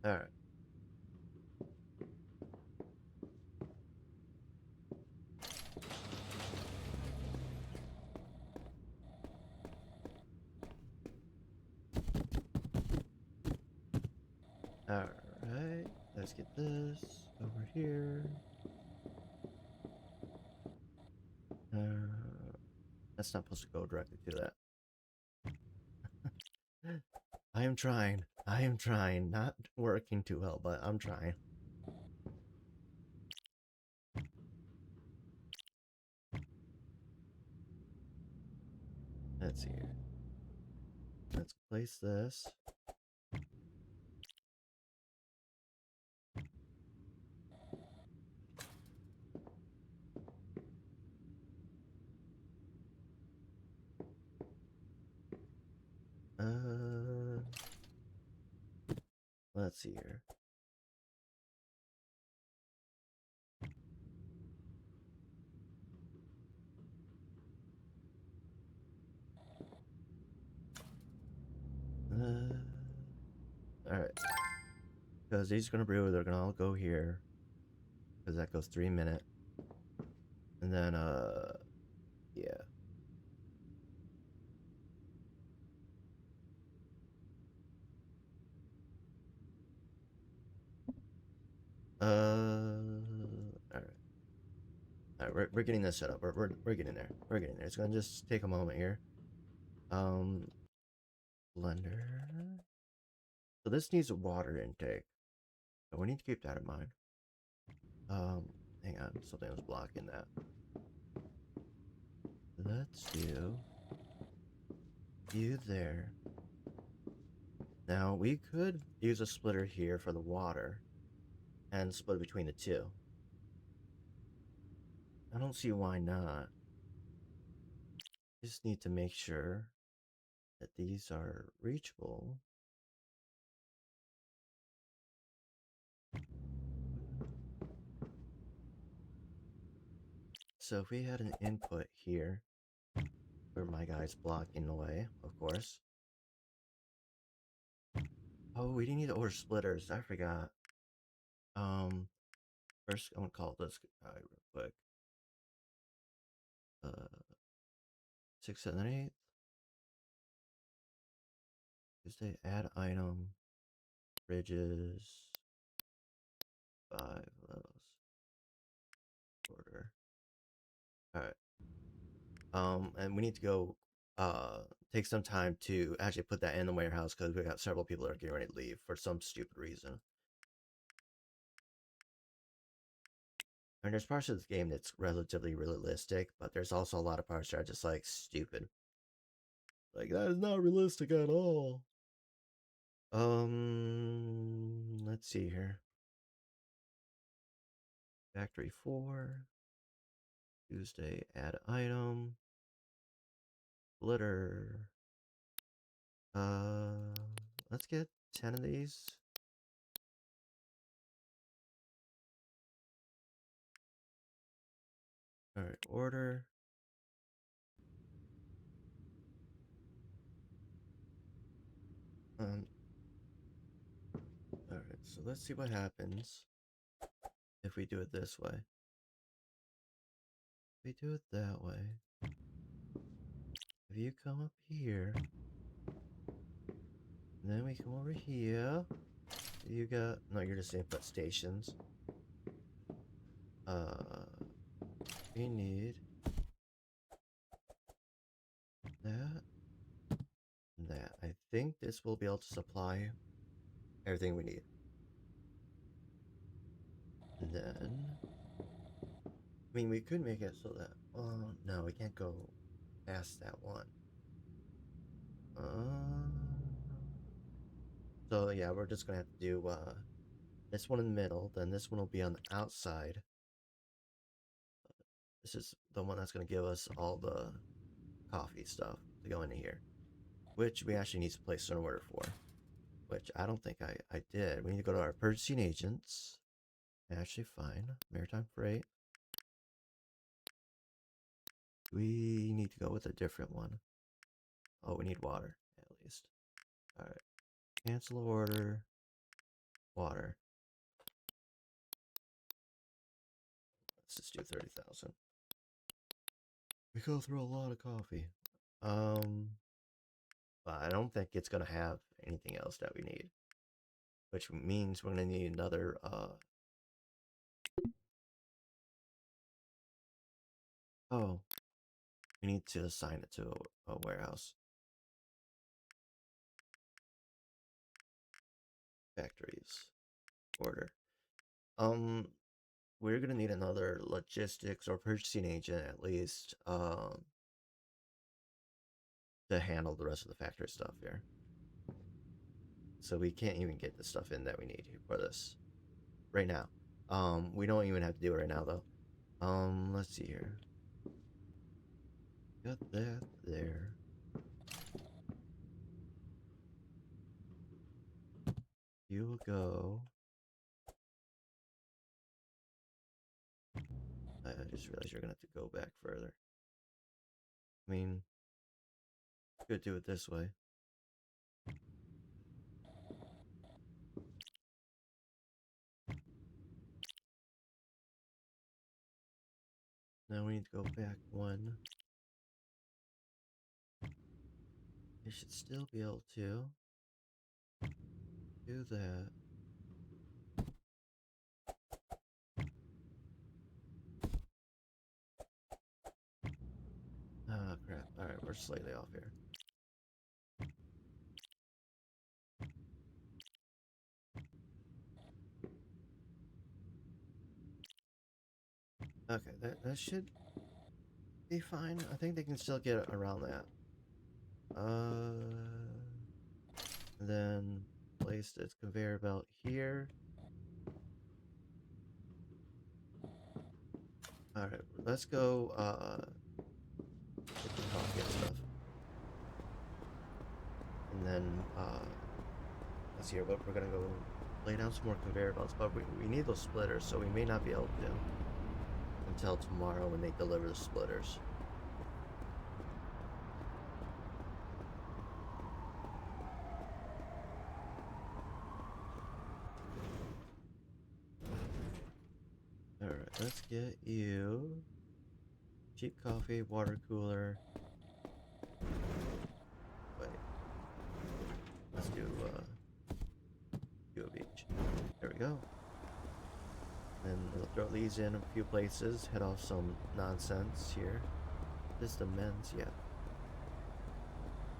Alright. Alright. Let's get this over here. That's not supposed to go directly to that. I am trying. Not working too well, but I'm trying. Let's see here. Let's place this. Let's see here. Alright. Because these are gonna brew, they're gonna all go here. Because that goes 3 minutes. And then, yeah. Alright. Alright, we're getting this set up. We're getting there. We're getting there. It's gonna just take a moment here. Blender. So this needs a water intake. So we need to keep that in mind. Hang on, something was blocking that. Let's do you there. Now we could use a splitter here for the water and split between the two. I don't see why not. Just need to make sure that these are reachable. So if we had an input here, where my guy's blocking the way, of course. Oh, we didn't need to order splitters. I forgot. First I'm gonna call this guy real quick. 6, 7, 8. Tuesday, add item, bridges, 5 levels, order. Alright. And we need to go take some time to actually put that in the warehouse because we got several people that are getting ready to leave for some stupid reason. And there's parts of this game that's relatively realistic, but there's also a lot of parts that are just like stupid. Like that is not realistic at all. Let's see here. Factory 4. Tuesday, add item. Glitter. Let's get 10 of these. Alright, order. Alright, so let's see what happens if we do it this way. If we do it that way. If you come up here, then we come over here. You got, no, you're just input stations. We need that, and that. I think this will be able to supply everything we need. And then, I mean, we could make it so that, oh, no, we can't go past that one. So yeah, we're just gonna have to do, this one in the middle, then this one will be on the outside. This is the one that's gonna give us all the coffee stuff to go into here, which we actually need to place an order for, which I don't think I did. We need to go to our purchasing agents. Actually, fine. Maritime freight. We need to go with a different one. Oh, we need water, at least. Alright. Cancel order. Water. Let's just do 30,000. We go through a lot of coffee. But I don't think it's gonna have anything else that we need. Which means we're gonna need another, oh. We need to assign it to a warehouse. Factories. Order. We're gonna need another logistics or purchasing agent at least. to handle the rest of the factory stuff here. So we can't even get the stuff in that we need for this right now. We don't even have to do it right now though. Let's see here. Got that there. You will go. I just realized you're gonna have to go back further. I mean, could do it this way. Now we need to go back one. You should still be able to do that. Ah, crap. Alright, we're slightly off here. Okay, that should be fine. I think they can still get around that. Then place its conveyor belt here. Alright, let's go, get the coffee and stuff. And then, let's see, we're gonna go lay down some more conveyor belts, but we need those splitters, so we may not be able to until tomorrow when they deliver the splitters. Alright, let's get you cheap coffee, water cooler. Wait. Let's do of each. There we go. Then we'll throw these in a few places, head off some nonsense here. This is the men's, yeah.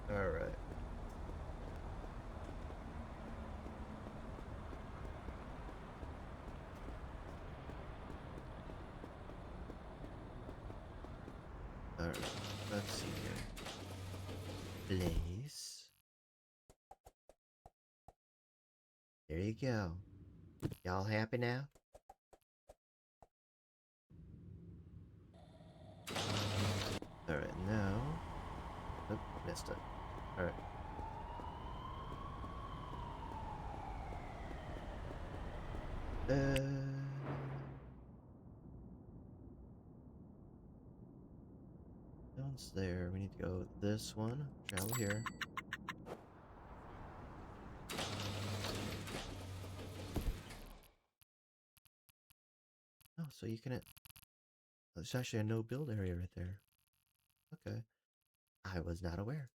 Alright. Alright, let's see here. Place. There you go. Y'all happy now? Alright, now. Oop, missed it. Alright. One's there. We need to go this one. Travel here. Oh, so you can. There's actually a no build area right there. Okay. I was not aware.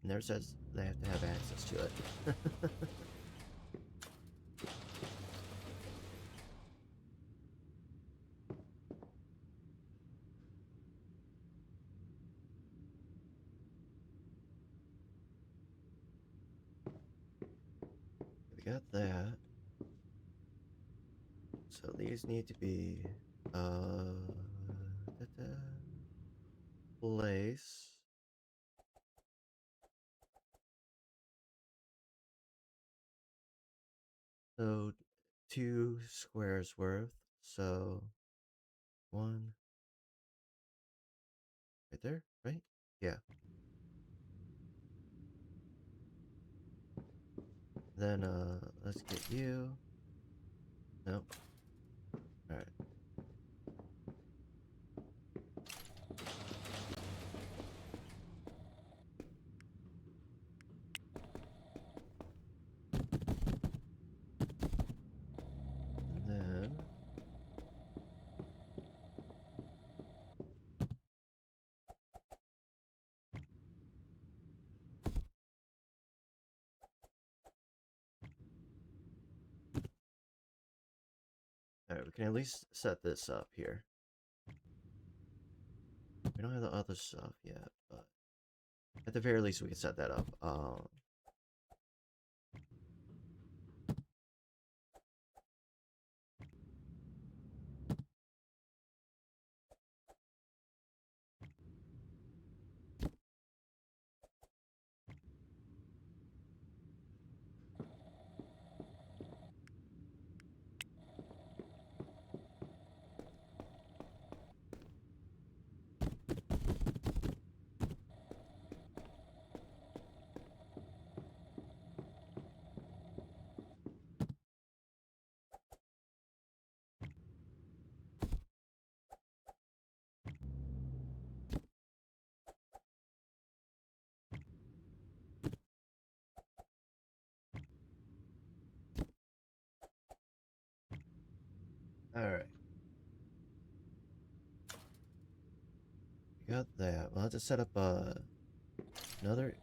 Never says they have to have access to it. We got that. So these need to be place. So 2 squares worth. So 1 right there, right? Yeah. Then let's get you. Nope. Alright. And then alright, we can at least set this up here. We don't have the other stuff yet, but at the very least we can set that up. Alright. We got that. We'll have to set up another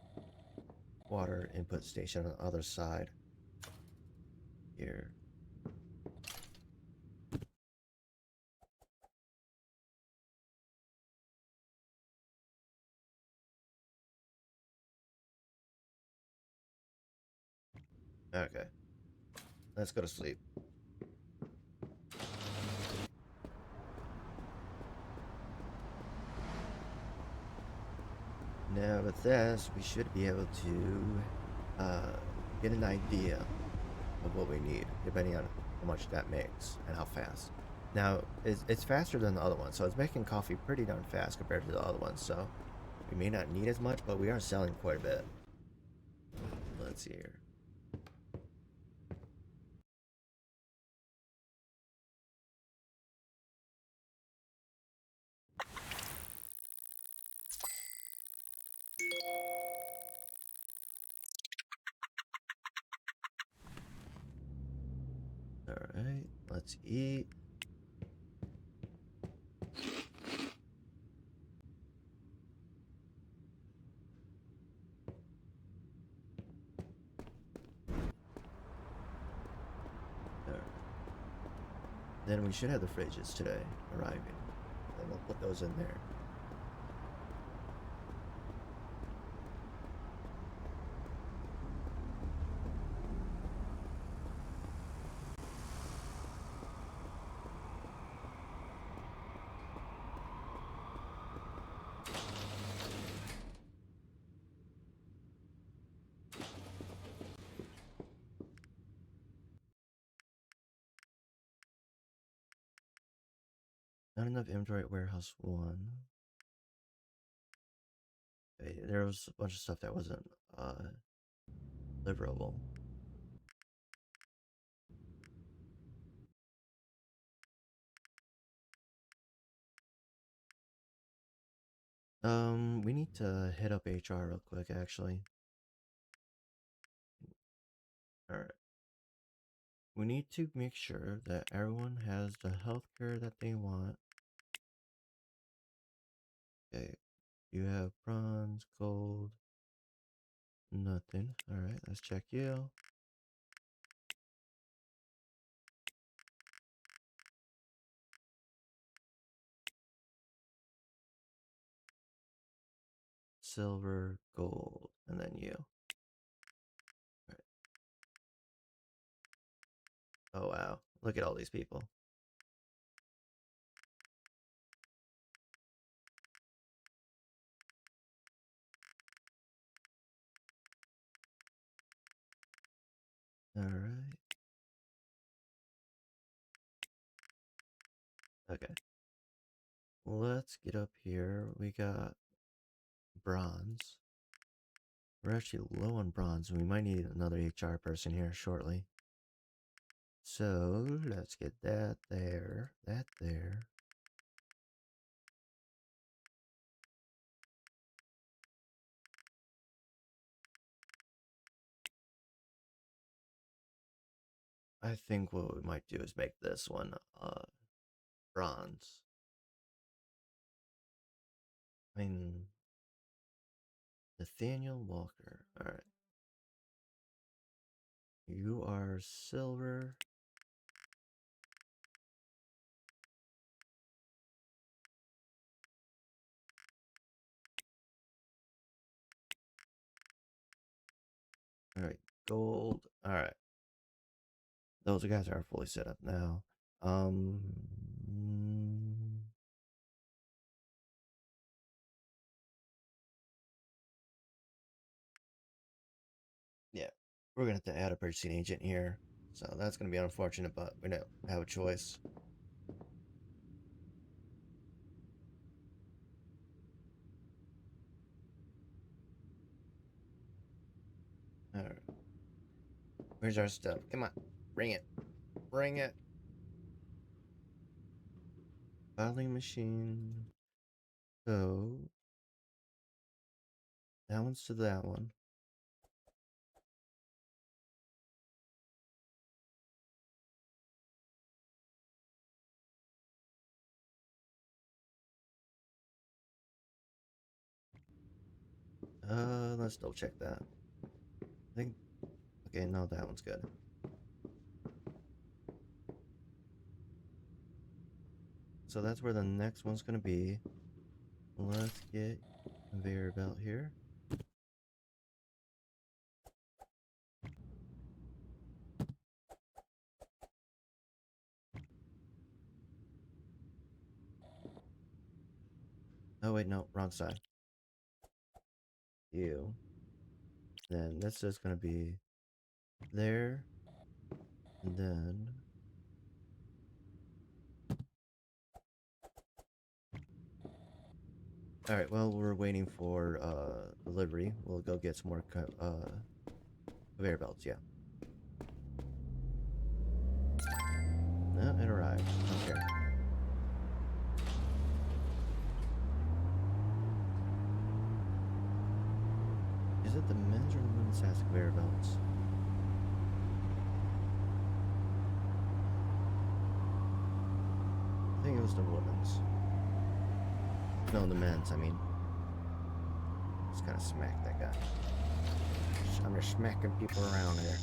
water input station on the other side. Here. Okay. Let's go to sleep. Now with this, we should be able to get an idea of what we need, depending on how much that makes and how fast. Now, it's faster than the other one, so it's making coffee pretty darn fast compared to the other one, so we may not need as much, but we are selling quite a bit. Let's see here. Alright, let's eat. Alright. Then we should have the fridges today arriving. And we'll put those in there. Not enough inventory at warehouse 1. Okay, there was a bunch of stuff that wasn't deliverable. We need to hit up HR real quick, actually. Alright. We need to make sure that everyone has the healthcare that they want. Okay, you have bronze, gold, nothing. Alright, let's check you. Silver, gold, and then you. Alright. Oh wow, look at all these people. Alright. Okay. Let's get up here. We got bronze. We're actually low on bronze, and we might need another HR person here shortly. So, let's get that there, that there. I think what we might do is make this one bronze. I mean, Nathaniel Walker. Alright. You are silver. Alright, gold. Alright. Those guys are fully set up now. Yeah, we're gonna have to add a purchasing agent here. So that's gonna be unfortunate, but we don't have a choice. Alright. Where's our stuff? Come on. Bring it. Bring it. Filing machine. So that one's to that one. Let's double check that. I think, okay, no, that one's good. So that's where the next one's gonna be. Let's get conveyor belt here. Oh wait, no, wrong side. You. Then that's just gonna be there, and then all right. Well, we're waiting for delivery. We'll go get some more conveyor belts. Yeah. No, it arrived. Okay. Is it the men's or the women's has conveyor belts? I think it was the women's. No, the men's. I mean, just kind of smack that guy. I'm just smacking people around here.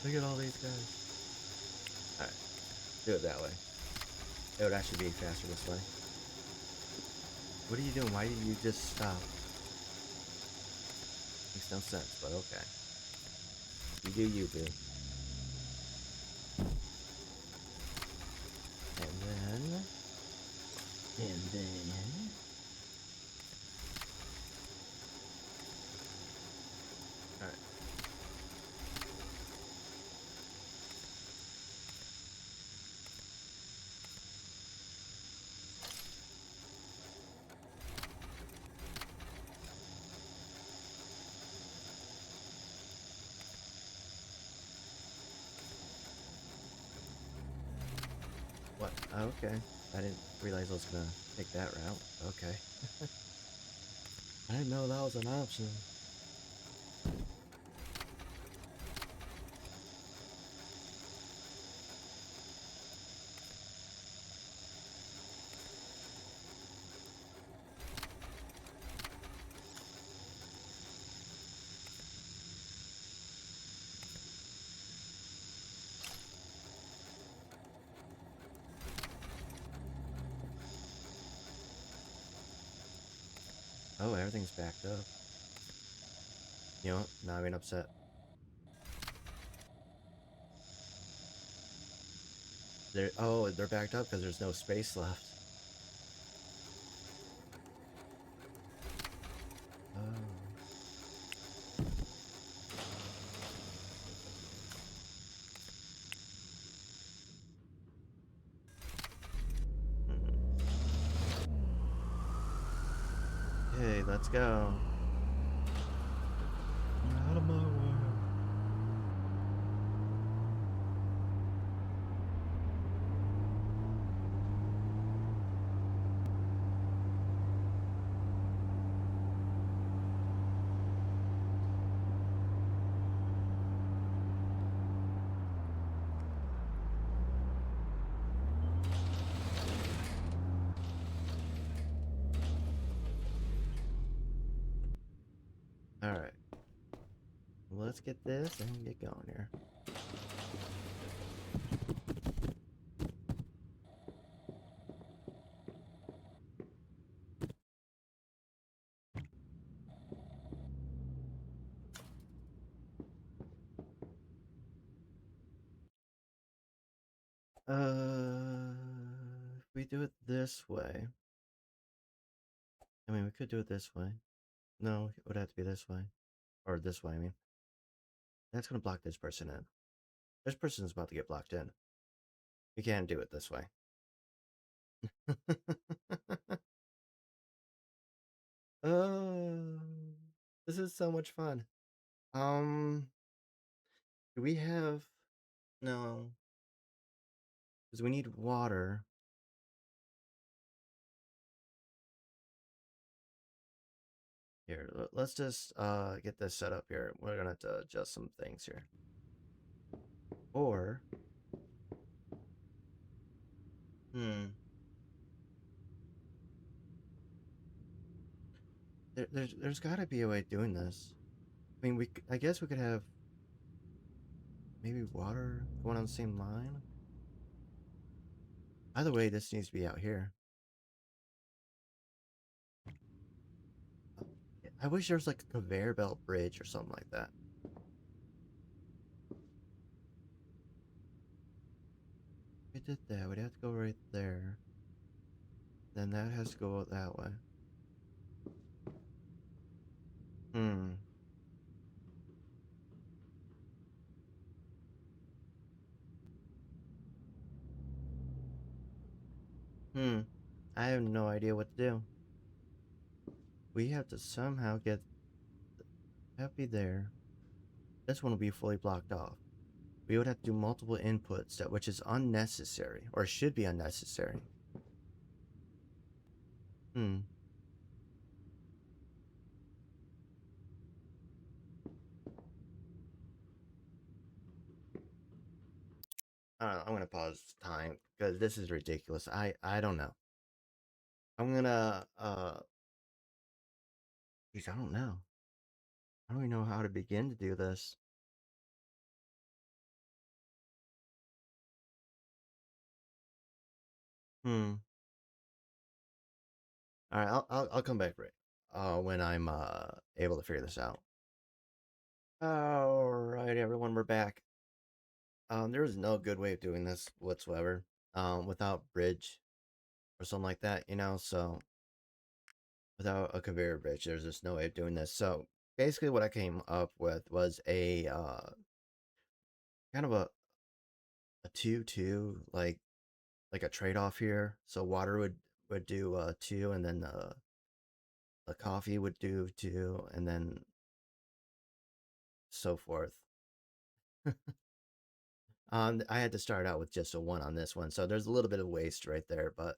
Look at all these guys. Alright, do it that way. It would actually be faster this way. What are you doing? Why did you just stop? Makes no sense, but okay. You do you, boo. And then... Alright. What? Oh, okay. I didn't realize I was gonna take that route. Okay. I didn't know that was an option. Oh, everything's backed up. You know what? Now I'm getting upset. They're backed up because there's no space left. Oh. Okay, let's go. Out of my way. Alright. Let's get this and get going here. If we do it this way. I mean, we could do it this way. No, it would have to be this way. Or this way, I mean. That's gonna block this person in. This person's about to get blocked in. We can't do it this way. Oh, this is so much fun. Um, do we have no? Because we need water. Here, let's just get this set up here. We're gonna have to adjust some things here. Or, hmm, there's got to be a way of doing this. I mean, I guess we could have maybe water going on the same line. Either way, this needs to be out here. I wish there was like a conveyor belt bridge or something like that. If we did that, we'd have to go right there. Then that has to go that way. Hmm. Hmm. I have no idea what to do. We have to somehow get happy there. This one will be fully blocked off. We would have to do multiple inputs, which is unnecessary, or should be unnecessary. Hmm. I'm gonna pause time because this is ridiculous. I don't know. I'm gonna geez, I don't know. I don't even know how to begin to do this. Hmm. All right, I'll come back right. When I'm able to figure this out. All right, everyone, we're back. There is no good way of doing this whatsoever. Without bridge or something like that, you know. So without a conveyor bridge, there's just no way of doing this. So basically, what I came up with was a kind of a 2-2, like a trade off here. So water would do 2, and then the coffee would do 2, and then so forth. I had to start out with just a 1 on this one, so there's a little bit of waste right there, but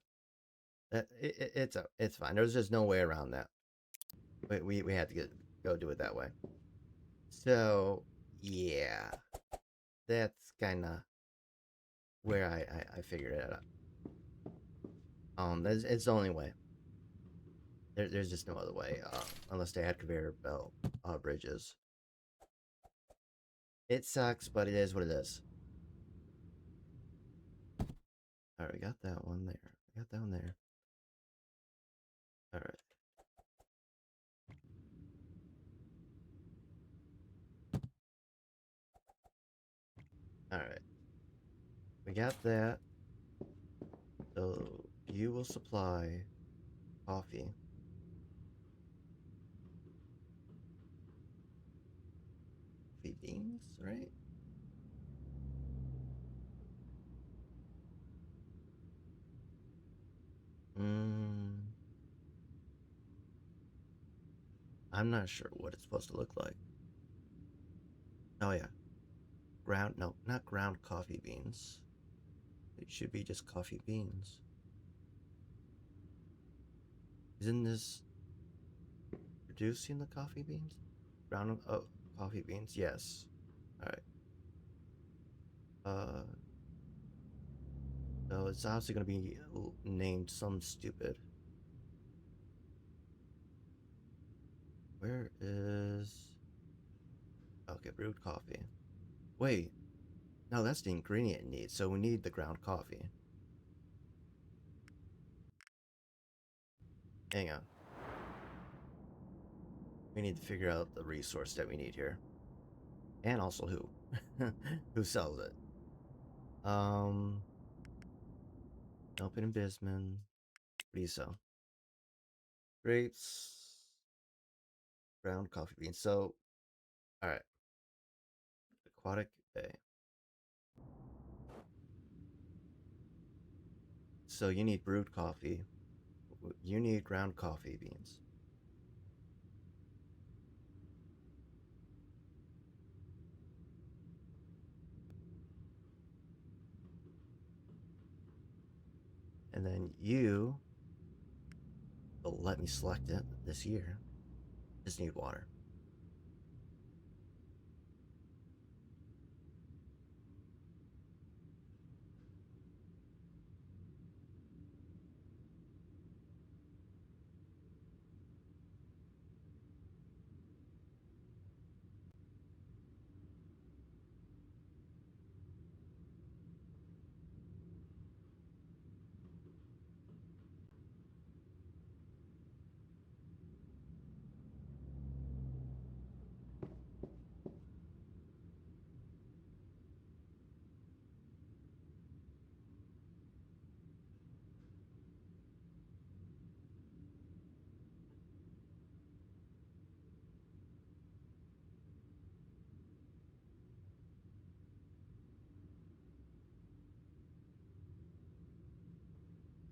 it's fine. There's just no way around that. We had to go do it that way. So yeah, that's kind of where I figured it out. It's the only way. There's just no other way, unless they had conveyor belt bridges. It sucks, but it is what it is. All right, we got that one there. We got that one there. All right. All right. We got that. So you will supply coffee. Coffee beans, right? Mm, I'm not sure what it's supposed to look like. Oh yeah, ground. No, not ground coffee beans. It should be just coffee beans. Isn't this producing the coffee beans? Ground coffee beans. Yes. All right. Uh, so it's obviously gonna be named some stupid. Where is? Okay, brewed coffee. Wait, no, that's the ingredient it needs. So we need the ground coffee. Hang on. We need to figure out the resource that we need here, and also who, who sells it. Um, Open and Bisman. What do you sell? Grapes, ground coffee beans. So, all right, Aquatic Bay. So you need brewed coffee. You need ground coffee beans. And then you will let me select it this year. Just need water.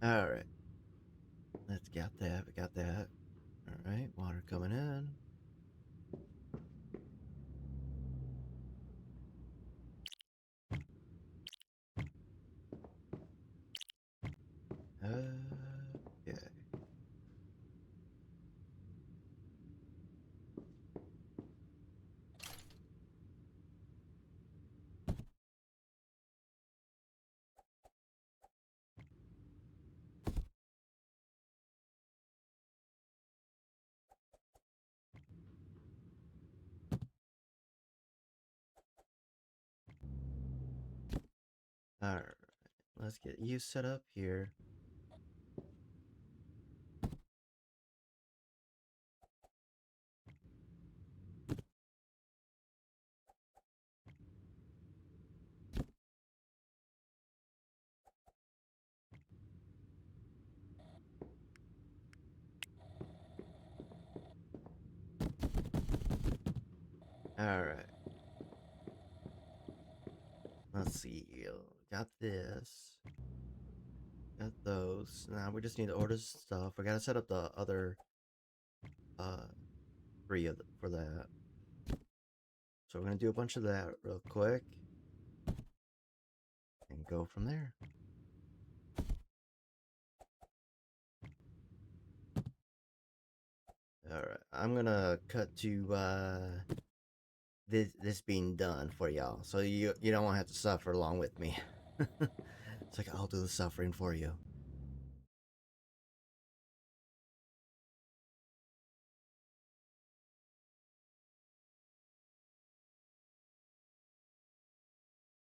All right. Let's got that. We got that. All right. Water coming in. Yeah. All right. Let's get you set up here. All right. Let's see. Got this. Got those. Now we just need to order stuff. We gotta set up the other uh three for that. So we're gonna do a bunch of that real quick and go from there. All right. I'm gonna cut to this being done for y'all, so you don't want to have to suffer along with me. It's like I'll do the suffering for you.